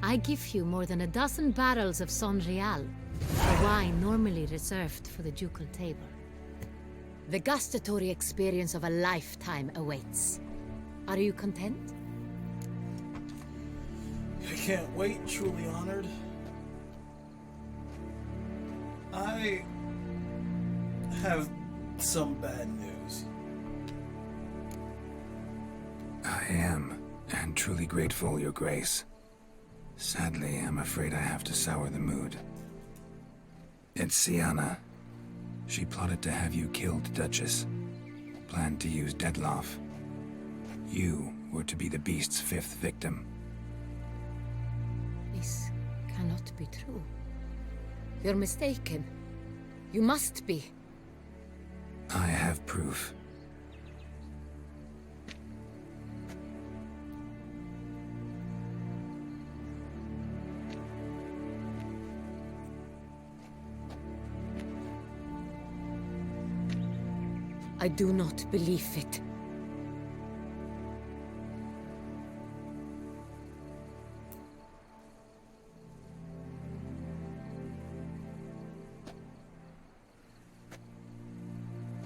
I give you more than a dozen barrels of Sonreal, a wine normally reserved for the ducal table. The gustatory experience of a lifetime awaits. Are you content? I can't wait, truly honored. I have some bad news. I am, and truly grateful, Your Grace. Sadly, I'm afraid I have to sour the mood. It's Syanna. She plotted to have you killed, Duchess. Planned to use Detlaff. You were to be the beast's 5th victim. This cannot be true. You're mistaken. You must be. I have proof. I do not believe it.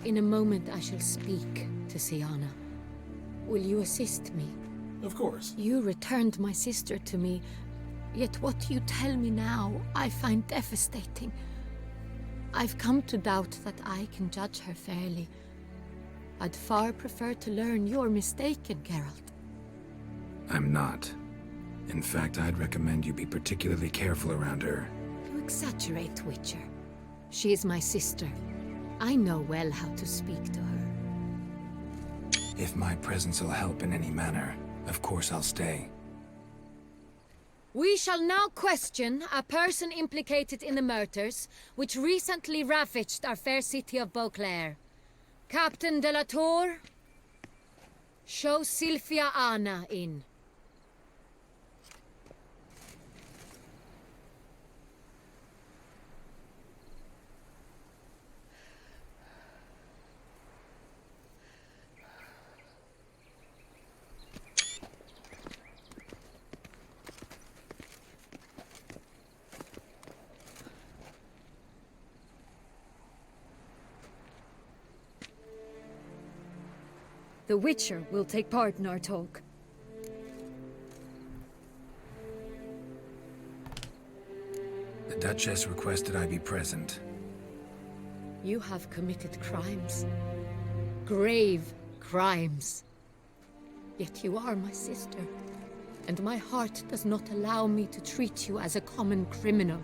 In a moment I shall speak to Syanna. Will you assist me? Of course. You returned my sister to me, yet what you tell me now I find devastating. I've come to doubt that I can judge her fairly. I'd far prefer to learn you're mistaken, Geralt. I'm not. In fact, I'd recommend you be particularly careful around her. You exaggerate, Witcher. She is my sister. I know well how to speak to her. If my presence will help in any manner, of course I'll stay. We shall now question a person implicated in the murders which recently ravaged our fair city of Bueaclair. Captain de la Tour, show Sylvia Anna in. The Witcher will take part in our talk. The Duchess requested I be present. You have committed crimes. Grave crimes. Yet you are my sister, and my heart does not allow me to treat you as a common criminal.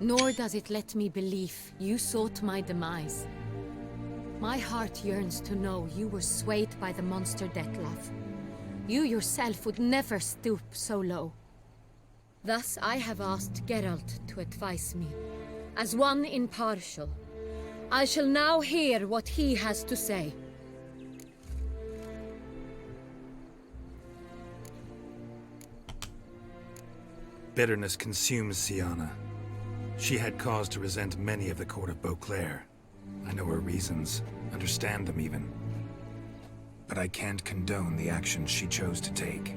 Nor does it let me believe you sought my demise. My heart yearns to know you were swayed by the monster Detlaff. You yourself would never stoop so low. Thus I have asked Geralt to advise me. As one impartial, I shall now hear what he has to say. Bitterness consumes Syanna. She had cause to resent many of the court of Bueaclair. I know her reasons, understand them even. But I can't condone the actions she chose to take.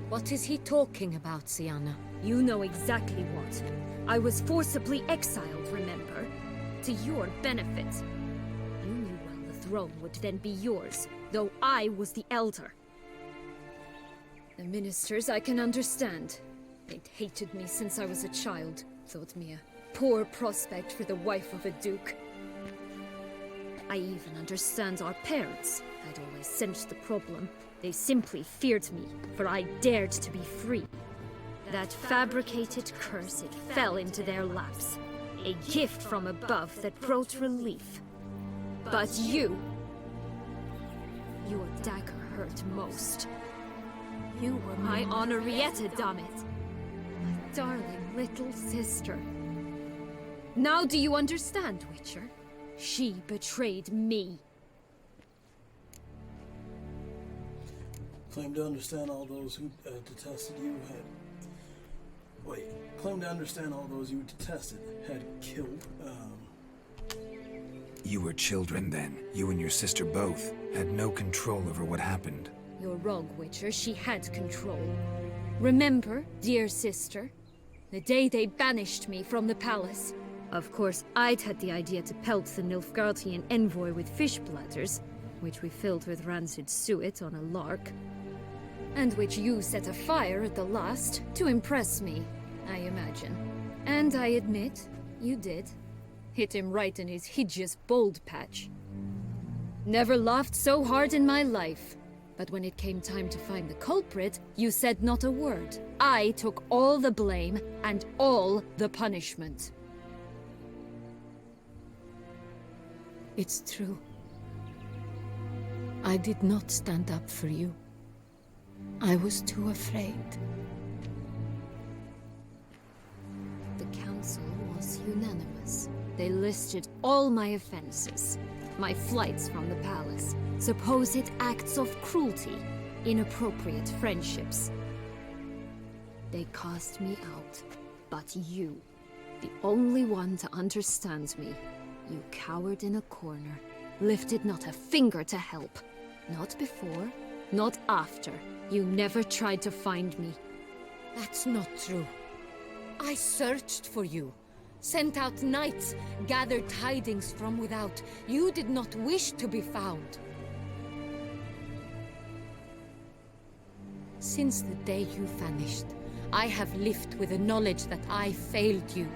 What is he talking about, Syanna? You know exactly what. I was forcibly exiled, remember? To your benefit. You knew well the throne would then be yours, though I was the elder. The ministers I can understand. They'd hated me since I was a child, thought me a poor prospect for the wife of a duke. I even understand our parents. I'd always sensed the problem. They simply feared me, for I dared to be free. That fabricated curse, it fell into their laps. A gift from above that brought relief. But you... Your dagger hurt most. You were my Henrietta, damn it. My darling little sister. Now do you understand, Witcher? She betrayed me. Claim to understand all those who detested you had... Wait. Claim to understand all those you detested had killed, You were children then. You and your sister both had no control over what happened. You're wrong, Witcher. She had control. Remember, dear sister, the day they banished me from the palace? Of course, I'd had the idea to pelt the Nilfgaardian envoy with fish bladders, which we filled with rancid suet on a lark, and which you set afire at the last to impress me, I imagine. And I admit, you did. Hit him right in his hideous bald patch. Never laughed so hard in my life. But when it came time to find the culprit, you said not a word. I took all the blame and all the punishment. It's true. I did not stand up for you. I was too afraid. The council was unanimous. They listed all my offenses. My flights from the palace, supposed acts of cruelty, inappropriate friendships. They cast me out. But you, the only one to understand me, you cowered in a corner, lifted not a finger to help. Not before, not after. You never tried to find me. That's not true. I searched for you. Sent out knights, gathered tidings from without. You did not wish to be found. Since the day you vanished, I have lived with the knowledge that I failed you.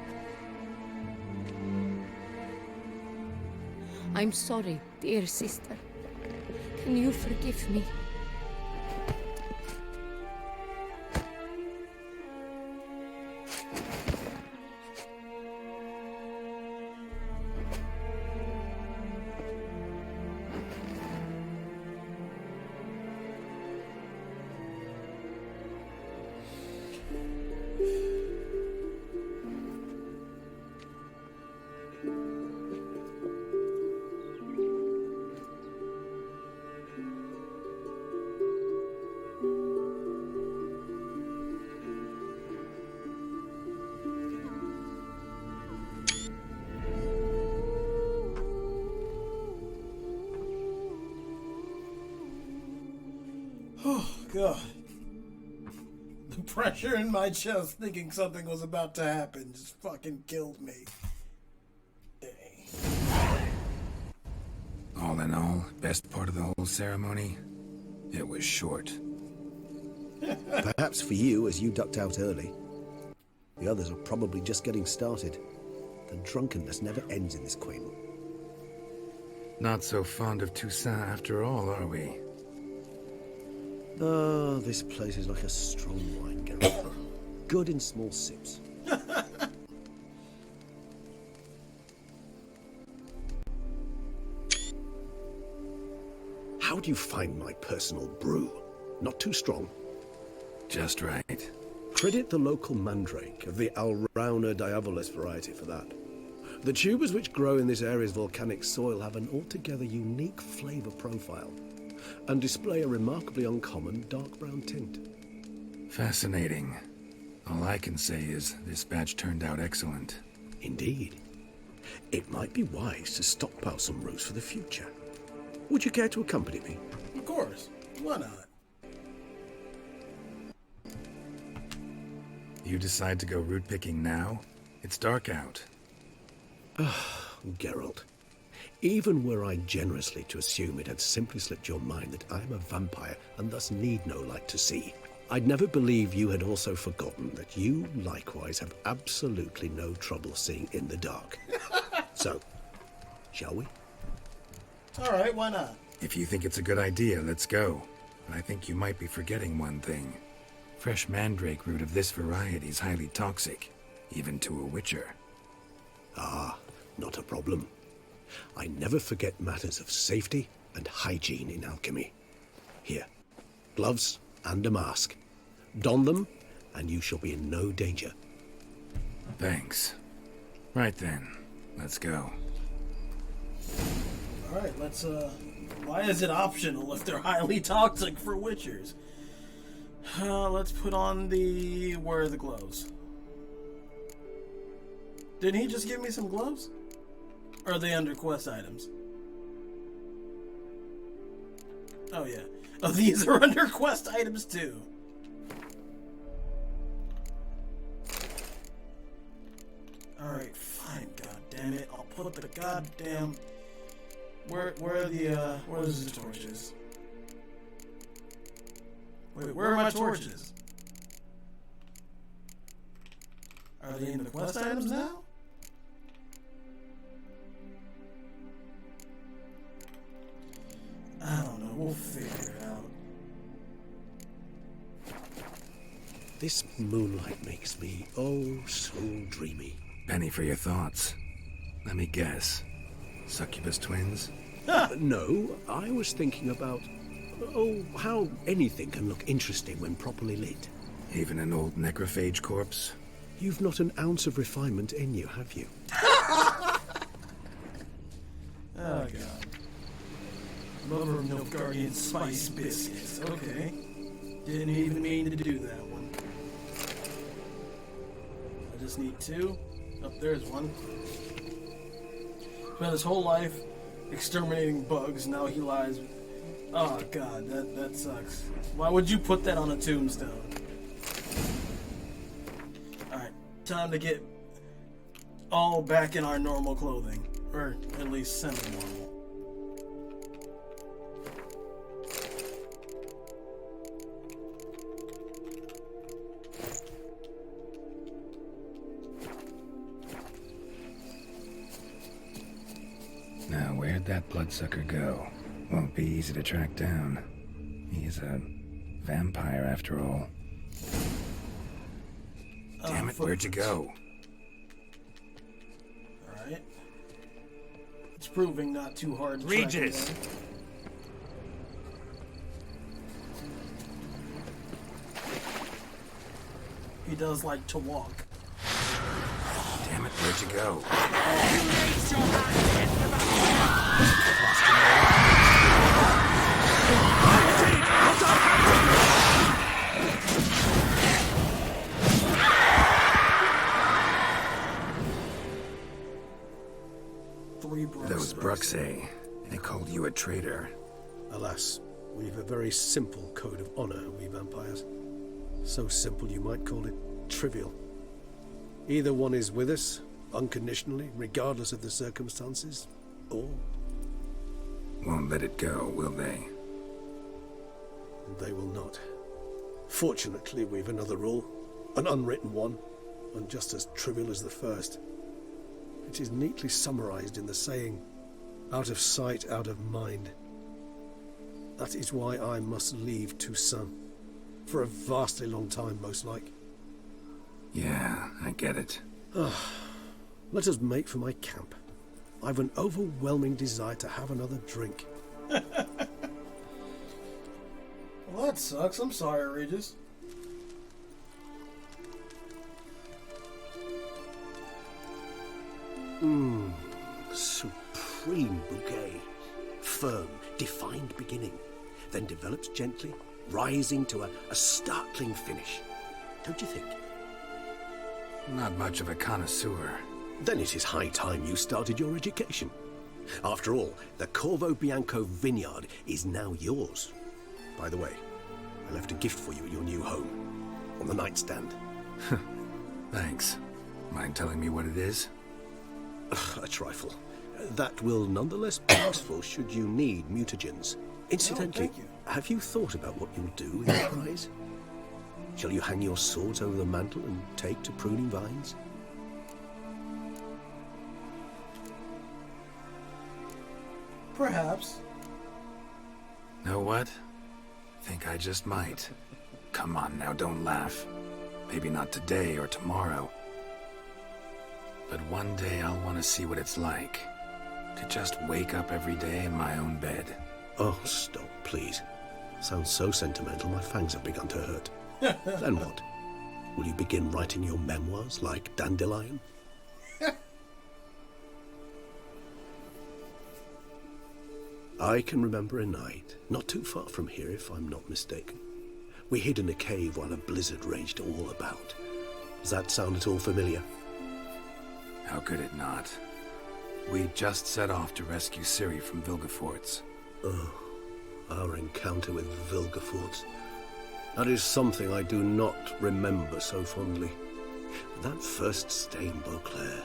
I'm sorry, dear sister. Can you forgive me? Oh, God. The pressure in my chest thinking something was about to happen just fucking killed me. All in all, best part of the whole ceremony? It was short. Perhaps for you, as you ducked out early. The others are probably just getting started. The drunkenness never ends in this Queen. Not so fond of Toussaint after all, are we? Ah, this place is like a strong wine, Geralt. Good in small sips. How do you find my personal brew? Not too strong? Just right. Credit the local mandrake of the Alrauna diabolus variety for that. The tubers which grow in this area's volcanic soil have an altogether unique flavour profile and display a remarkably uncommon dark brown tint. Fascinating. All I can say is this batch turned out excellent. Indeed. It might be wise to stockpile some roots for the future. Would you care to accompany me? Of course. Why not? You decide to go root picking now? It's dark out. Geralt, even were I generously to assume it had simply slipped your mind that I am a vampire and thus need no light to see, I'd never believe you had also forgotten that you likewise have absolutely no trouble seeing in the dark. So, shall we? Alright, why not? If you think it's a good idea, let's go. But I think you might be forgetting one thing. Fresh mandrake root of this variety is highly toxic, even to a witcher. Ah, not a problem. I never forget matters of safety and hygiene in alchemy. Here, gloves and a mask. Don them, and you shall be in no danger. Thanks. Right then, let's go. Alright, let's, why is it optional if they're highly toxic for witchers? Let's put on the... where are the gloves? Didn't he just give me some gloves? Or are they under quest items? Oh, yeah. Oh, these are under quest items, too. Alright, fine, goddammit. I'll put the goddamn... Where are the, where's the torches? Wait, where are my torches? Are they in the quest items now? I don't know, we'll figure it out. This moonlight makes me, oh, so dreamy. Penny for your thoughts. Let me guess. Succubus twins? No, I was thinking about, oh, how anything can look interesting when properly lit. Even an old necrophage corpse? You've not an ounce of refinement in you, have you? Oh, God. Lover of Nilfgaardian spice biscuits. Okay. Didn't even mean to do that one. I just need two. Oh, there's one. Spent his whole life exterminating bugs. Now he lies. Oh, God. That sucks. Why would you put that on a tombstone? Alright. Time to get all back in our normal clothing. Or at least semi-normal. Now, where'd that bloodsucker go? Won't be easy to track down. He's a vampire after all. Damn it, where'd you go? Alright. It's proving not too hard to track Regis! him down. He does like to walk. Damn it, where'd you go? Three Those Bruxae, they called you a traitor. Alas, We've a very simple code of honor, we vampires. So simple you might call it trivial. Either one is with us, unconditionally, regardless of the circumstances, or... Won't let it go, will they? They will not. Fortunately, we've another rule, an unwritten one, and just as trivial as the first. It is neatly summarized in the saying, out of sight, out of mind. That is why I must leave Toussaint. For a vastly long time, most like. Yeah, I get it. Let us make for my camp. I've an overwhelming desire to have another drink. Well, that sucks. I'm sorry, Regis. Supreme bouquet. Firm, defined beginning. Then develops gently, rising to a startling finish. Don't you think? Not much of a connoisseur. Then it is high time you started your education. After all, the Corvo Bianco vineyard is now yours. By the way, I left a gift for you at your new home. On the nightstand. Thanks. Mind telling me what it is? A trifle. That will nonetheless be useful should you need mutagens. Incidentally, have you thought about what you'll do with the prize? Shall you hang your swords over the mantle and take to pruning vines? Perhaps. Know what? Think I just might. Come on now, don't laugh. Maybe not today or tomorrow. But one day I'll want to see what it's like. To just wake up every day in my own bed. Oh, stop, please. Sounds so sentimental, my fangs have begun to hurt. Then what? Will you begin writing your memoirs like Dandelion? I can remember a night, not too far from here if I'm not mistaken. We hid in a cave while a blizzard raged all about. Does that sound at all familiar? How could it not? We just set off to rescue Ciri from Vilgefortz. Oh, our encounter with Vilgefortz. That is something I do not remember so fondly. That first stay in Bueaclair,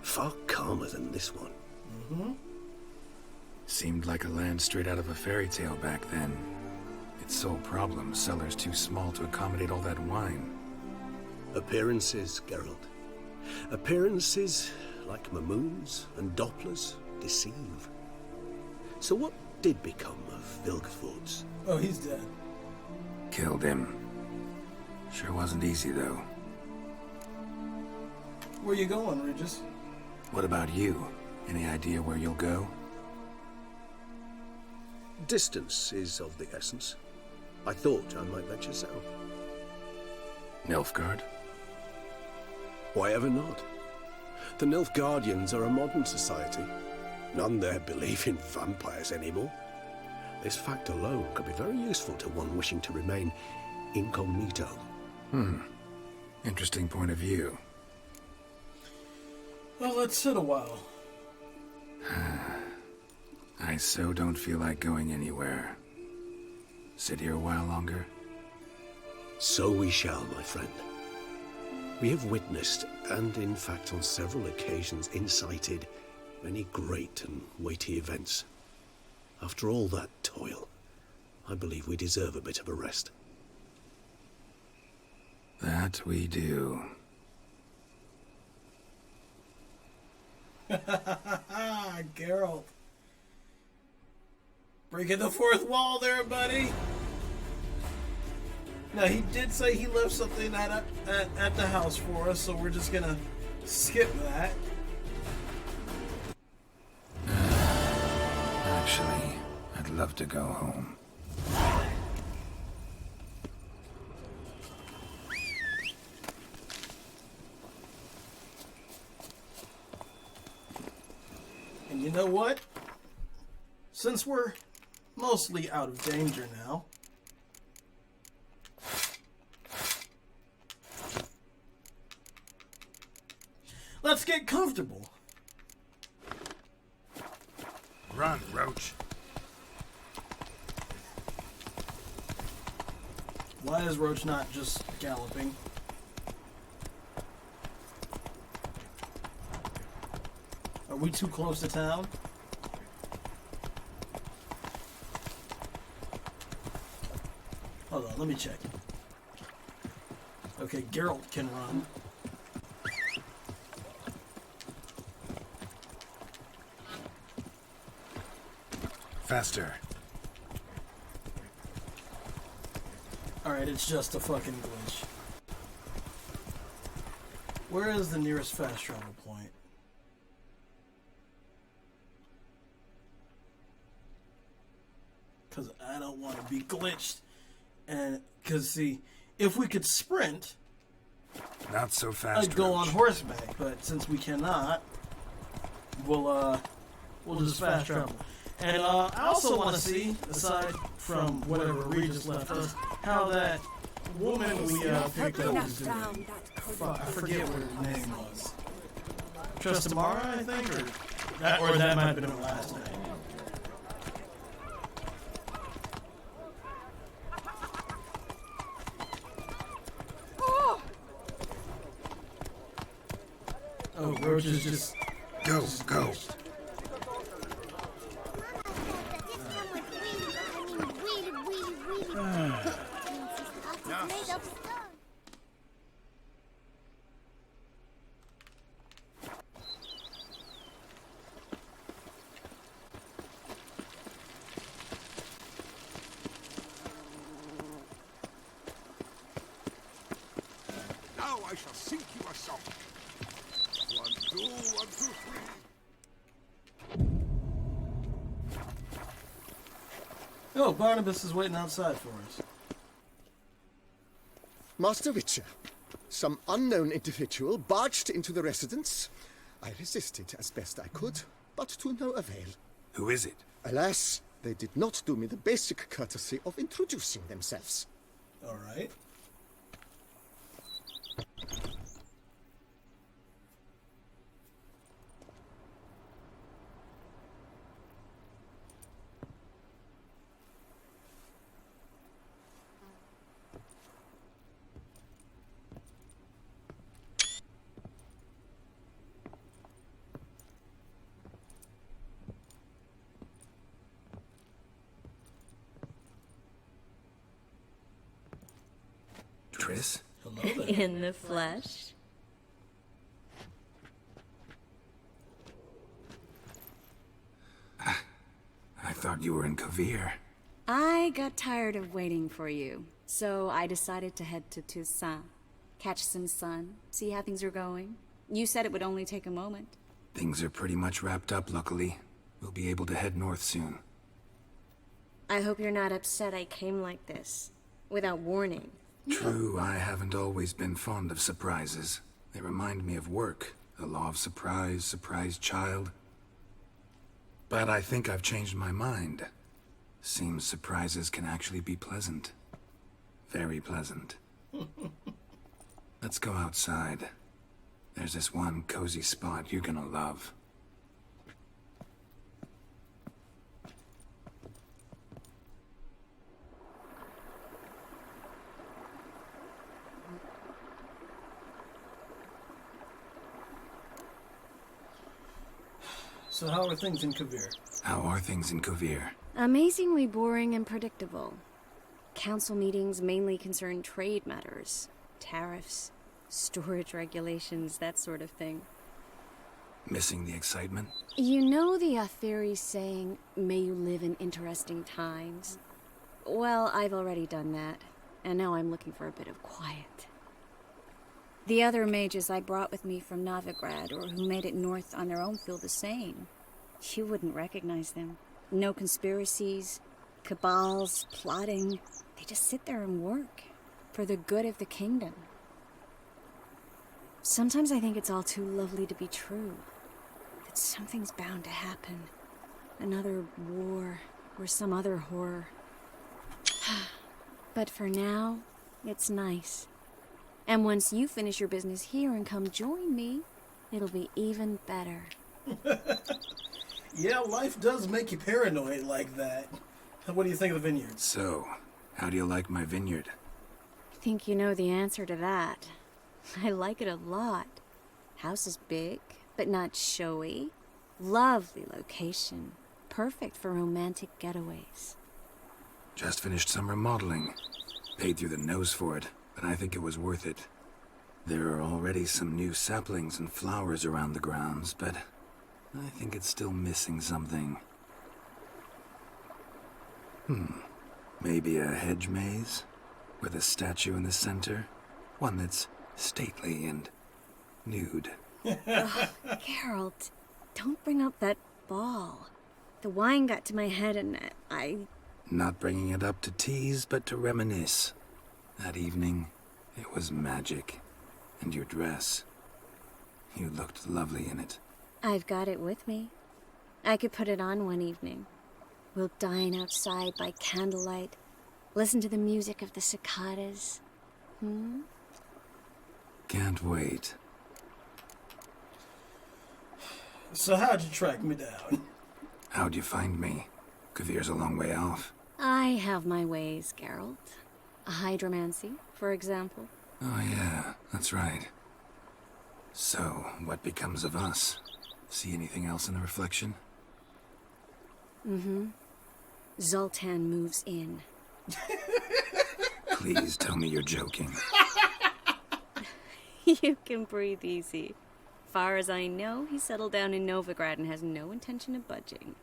far calmer than this one. Mm-hmm. Seemed like a land straight out of a fairy tale back then. Its sole problem, cellars too small to accommodate all that wine. Appearances, Geralt. Appearances, like Mamoons and Dopplers, deceive. So what did become of Vilgefortz? Oh, he's dead. Killed him. Sure wasn't easy, though. Where you going, Regis? What about you? Any idea where you'll go? Distance is of the essence. I thought I might venture south. Nilfgaard? Why ever not? The Nilfgaardians are a modern society. None there believe in vampires anymore. This fact alone could be very useful to one wishing to remain incognito. Interesting point of view. Well, let's sit a while. I so don't feel like going anywhere. Sit here a while longer? So we shall, my friend. We have witnessed, and in fact on several occasions incited, many great and weighty events. After all that toil, I believe we deserve a bit of a rest. That we do. Geralt. Breaking the fourth wall there, buddy. Now, he did say he left something at the house for us, so we're just gonna skip that. Actually, I'd love to go home. And you know what? Since we're mostly out of danger now, let's get comfortable. Run, Roach. Why is Roach not just galloping? Are we too close to town? Hold on, let me check. Okay, Geralt can run. Faster. Alright, it's just a fucking glitch. Where is the nearest fast travel point? Because I don't want to be glitched. And, because, see, if we could sprint... Not so fast, I'd go Roach. on horseback, but since we cannot, we'll just fast travel. And I also want to see, aside from whatever Regis left us, how that woman we picked up is doing. I forget what her name was. Trustamara, I think, or that might have been her last name. Oh, Roach is just... Go. Now I shall sink you a song. 1, 2, 1, 2, 3. Oh, Barnabas is waiting outside for us. Master Witcher, some unknown individual barged into the residence. I resisted as best I could, but to no avail. Who is it? Alas, they did not do me the basic courtesy of introducing themselves. All right. Triss? Hello there. In the flesh? I thought you were in Kavir. I got tired of waiting for you, so I decided to head to Toussaint. Catch some sun, see how things are going. You said it would only take a moment. Things are pretty much wrapped up, luckily. We'll be able to head north soon. I hope you're not upset I came like this, without warning. True, I haven't always been fond of surprises. They remind me of work. The law of surprise, surprise child. But I think I've changed my mind. Seems surprises can actually be pleasant. Very pleasant. Let's go outside. There's this one cozy spot you're gonna love. So how are things in Kavir? How are things in Kavir? Amazingly boring and predictable. Council meetings mainly concern trade matters, tariffs, storage regulations, that sort of thing. Missing the excitement? You know the fairy saying, may you live in interesting times? Well, I've already done that, and now I'm looking for a bit of quiet. The other mages I brought with me from Novigrad, or who made it north on their own, feel the same. You wouldn't recognize them. No conspiracies, cabals, plotting. They just sit there and work, for the good of the kingdom. Sometimes I think it's all too lovely to be true. That something's bound to happen. Another war, or some other horror. But for now, it's nice. And once you finish your business here and come join me, it'll be even better. Yeah, life does make you paranoid like that. What do you think of the vineyard? So, how do you like my vineyard? think you know the answer to that. I like it a lot. House is big, but not showy. Lovely location. Perfect for romantic getaways. Just finished some remodeling. Paid through the nose for it, but I think it was worth it. There are already some new saplings and flowers around the grounds, but I think it's still missing something. Maybe a hedge maze? With a statue in the center? One that's stately and nude. Ugh, Geralt, don't bring up that ball. The wine got to my head and I... Not bringing it up to tease, but to reminisce. That evening, it was magic. And your dress. You looked lovely in it. I've got it with me. I could put it on one evening. We'll dine outside by candlelight, listen to the music of the cicadas. Can't wait. So how'd you track me down? How'd you find me? Kavír's a long way off. I have my ways, Geralt. A hydromancy, for example. Oh yeah, that's right. So, what becomes of us? See anything else in the reflection? Zoltan moves in. Please tell me you're joking. You can breathe easy. Far as I know, he settled down in Novigrad and has no intention of budging.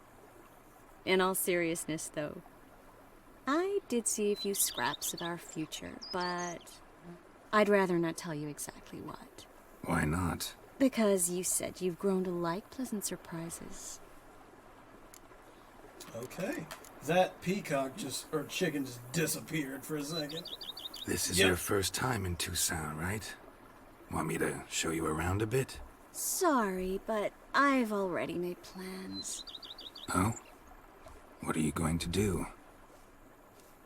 In all seriousness, though, I did see a few scraps of our future, but I'd rather not tell you exactly what. Why not? Because you said you've grown to like pleasant surprises. Okay. That peacock or chicken just disappeared for a second. This is your first time in Toussaint, right? Want me to show you around a bit? Sorry, but I've already made plans. Oh? What are you going to do?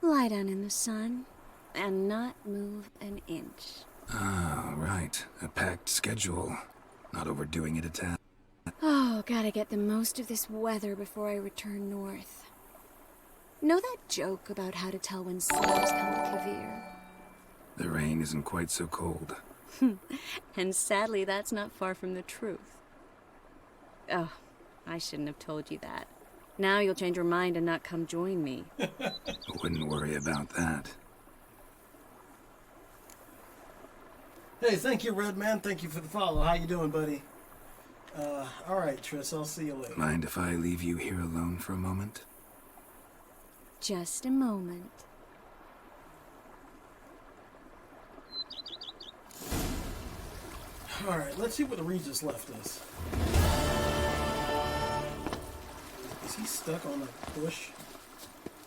Lie down in the sun and not move an inch. Ah, right. A packed schedule. Not overdoing it a tad. Oh, gotta get the most of this weather before I return north. Know that joke about how to tell when snows come to Kavir? The rain isn't quite so cold. And sadly, that's not far from the truth. Oh, I shouldn't have told you that. Now you'll change your mind and not come join me. Wouldn't worry about that. Hey, thank you, Redman. Thank you for the follow. How you doing, buddy? Alright, Triss, I'll see you later. Mind if I leave you here alone for a moment? Just a moment. Alright, let's see what the Regis left us. Is he stuck on a bush?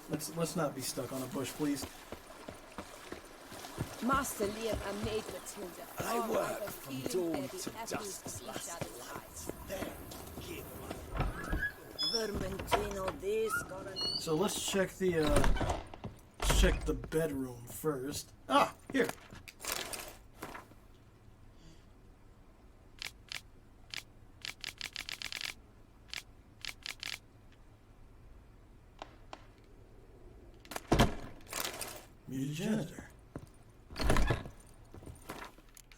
Let's not be stuck on a bush, please. Master Liam and Maid Matilda. I work from dawn to dusk, last lights. There, give Vermentino this, So let's check the bedroom first. Ah, here. Janitor.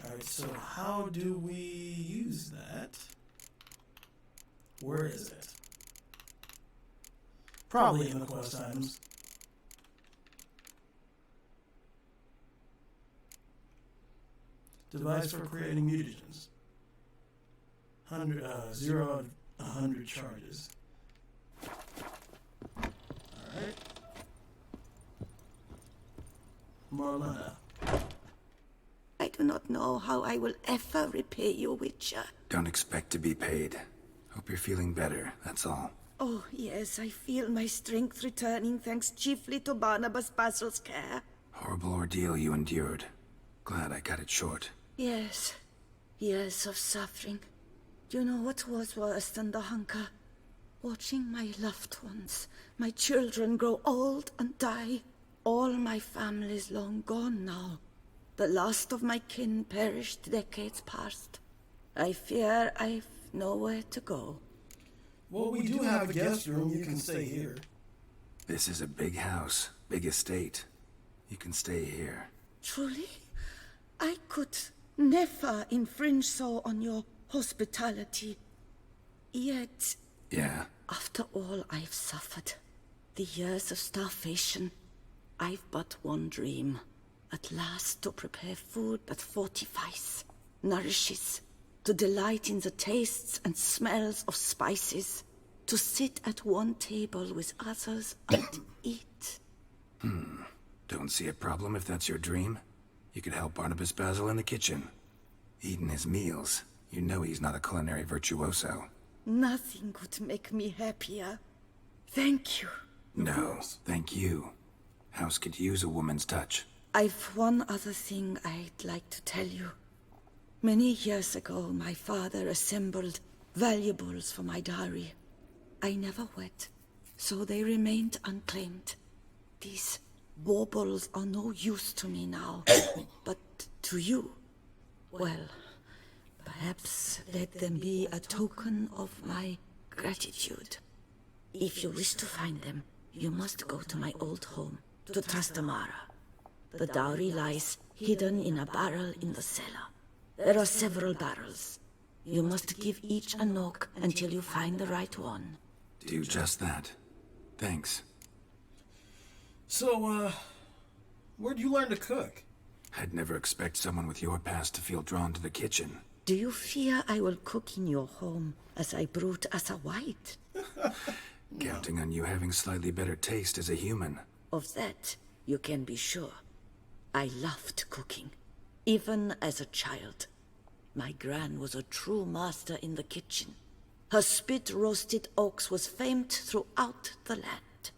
Alright, so how do we use that? Where is it? Probably in the quest items. Device for creating mutagens. 0 out of 100 charges. Alright. Marlena. I do not know how I will ever repay you, Witcher. Don't expect to be paid. Hope you're feeling better, that's all. Oh, yes, I feel my strength returning thanks chiefly to Barnabas Basil's care. Horrible ordeal you endured. Glad I cut it short. Yes, years of suffering. Do you know what was worse than the hunger? Watching my loved ones, my children grow old and die. All my family's long gone now. The last of my kin perished decades past. I fear I've nowhere to go. Well, we do have a guest room. You can stay here. This is a big house, big estate. You can stay here. Truly? I could never infringe so on your hospitality. Yet... Yeah? After all I've suffered, the years of starvation, I've but one dream. At last to prepare food that fortifies, nourishes, to delight in the tastes and smells of spices, to sit at one table with others and eat. Don't see a problem if that's your dream. You could help Barnabas Basil in the kitchen. Eating his meals. You know he's not a culinary virtuoso. Nothing could make me happier. Thank you. No, thank you. House could use a woman's touch. I've one other thing I'd like to tell you. Many years ago, my father assembled valuables for my dowry. I never wed, so they remained unclaimed. These baubles are no use to me now, but to you, well, perhaps let them be a token of my gratitude. If you wish to find them, you must go to my old home, to Trastamara. The dowry lies hidden in a barrel in the cellar. There are several barrels. You must give each a knock until you find the right one. Do just that. Thanks. So, where'd you learn to cook? I'd never expect someone with your past to feel drawn to the kitchen. Do you fear I will cook in your home as I brewed as a white? Counting on you having slightly better taste as a human. Of that, you can be sure. I loved cooking, even as a child. My gran was a true master in the kitchen. Her spit-roasted oaks was famed throughout the land.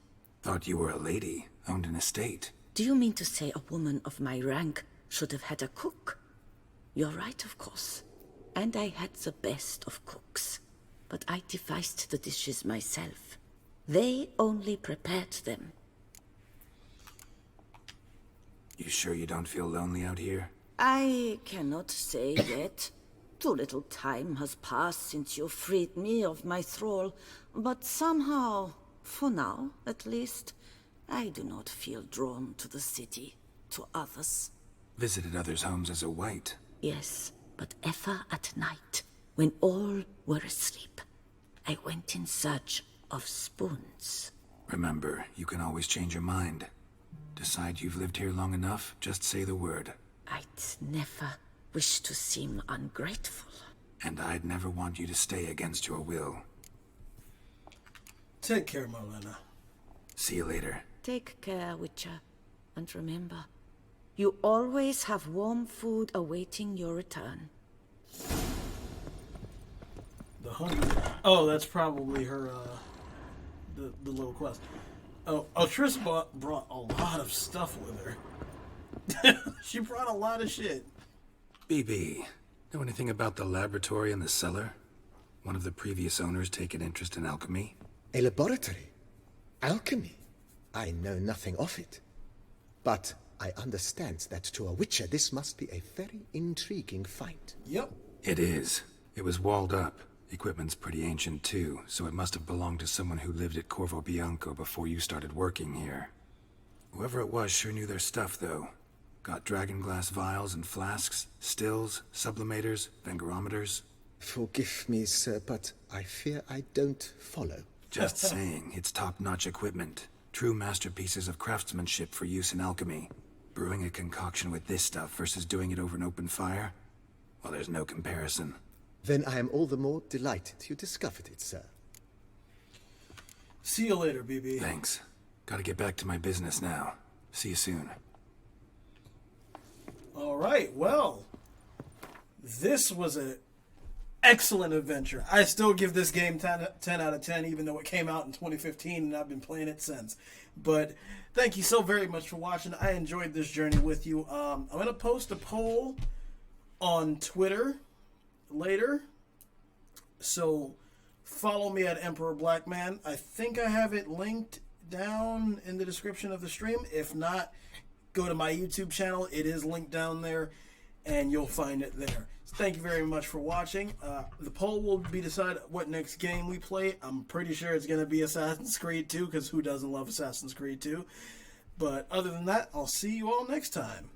Thought you were a lady, owned an estate. Do you mean to say a woman of my rank should have had a cook? You're right, of course. And I had the best of cooks. But I devised the dishes myself. They only prepared them. You sure you don't feel lonely out here? I cannot say yet. Too little time has passed since you freed me of my thrall, but somehow, for now at least, I do not feel drawn to the city, to others. Visited others' homes as a white. Yes, but ever at night, when all were asleep, I went in search of spoons. Remember, you can always change your mind. Decide you've lived here long enough, just say the word. I'd never wish to seem ungrateful. And I'd never want you to stay against your will. Take care, Marlena. See you later. Take care, Witcher. And remember, you always have warm food awaiting your return. The hunger. Oh, that's probably her, the little quest. Oh, Triss brought a lot of stuff with her. She brought a lot of shit. BB, know anything about the laboratory in the cellar? One of the previous owners take an interest in alchemy? A laboratory? Alchemy? I know nothing of it. But I understand that to a witcher this must be a very intriguing find. Yep. It is. It was walled up. Equipment's pretty ancient too, so it must have belonged to someone who lived at Corvo Bianco before you started working here. Whoever it was sure knew their stuff, though. Got dragonglass vials and flasks, stills, sublimators, vangerometers. Forgive me, sir, but I fear I don't follow. Just saying, it's top-notch equipment. True masterpieces of craftsmanship for use in alchemy. Brewing a concoction with this stuff versus doing it over an open fire? Well, there's no comparison. Then I am all the more delighted you discovered it, sir. See you later, BB. Thanks. Gotta get back to my business now. See you soon. All right, well, this was an excellent adventure. I still give this game 10 out of 10, even though it came out in 2015 and I've been playing it since. But thank you so very much for watching. I enjoyed this journey with you. I'm going to post a poll on Twitter later, so follow me at Emperor Blackman. I think I have it linked down in the description of the stream. If not, go to my YouTube channel. It is linked down there, and you'll find it there. So thank you very much for watching. The poll will be decided what next game we play. I'm pretty sure it's going to be Assassin's Creed 2, because who doesn't love Assassin's Creed 2? But other than that, I'll see you all next time.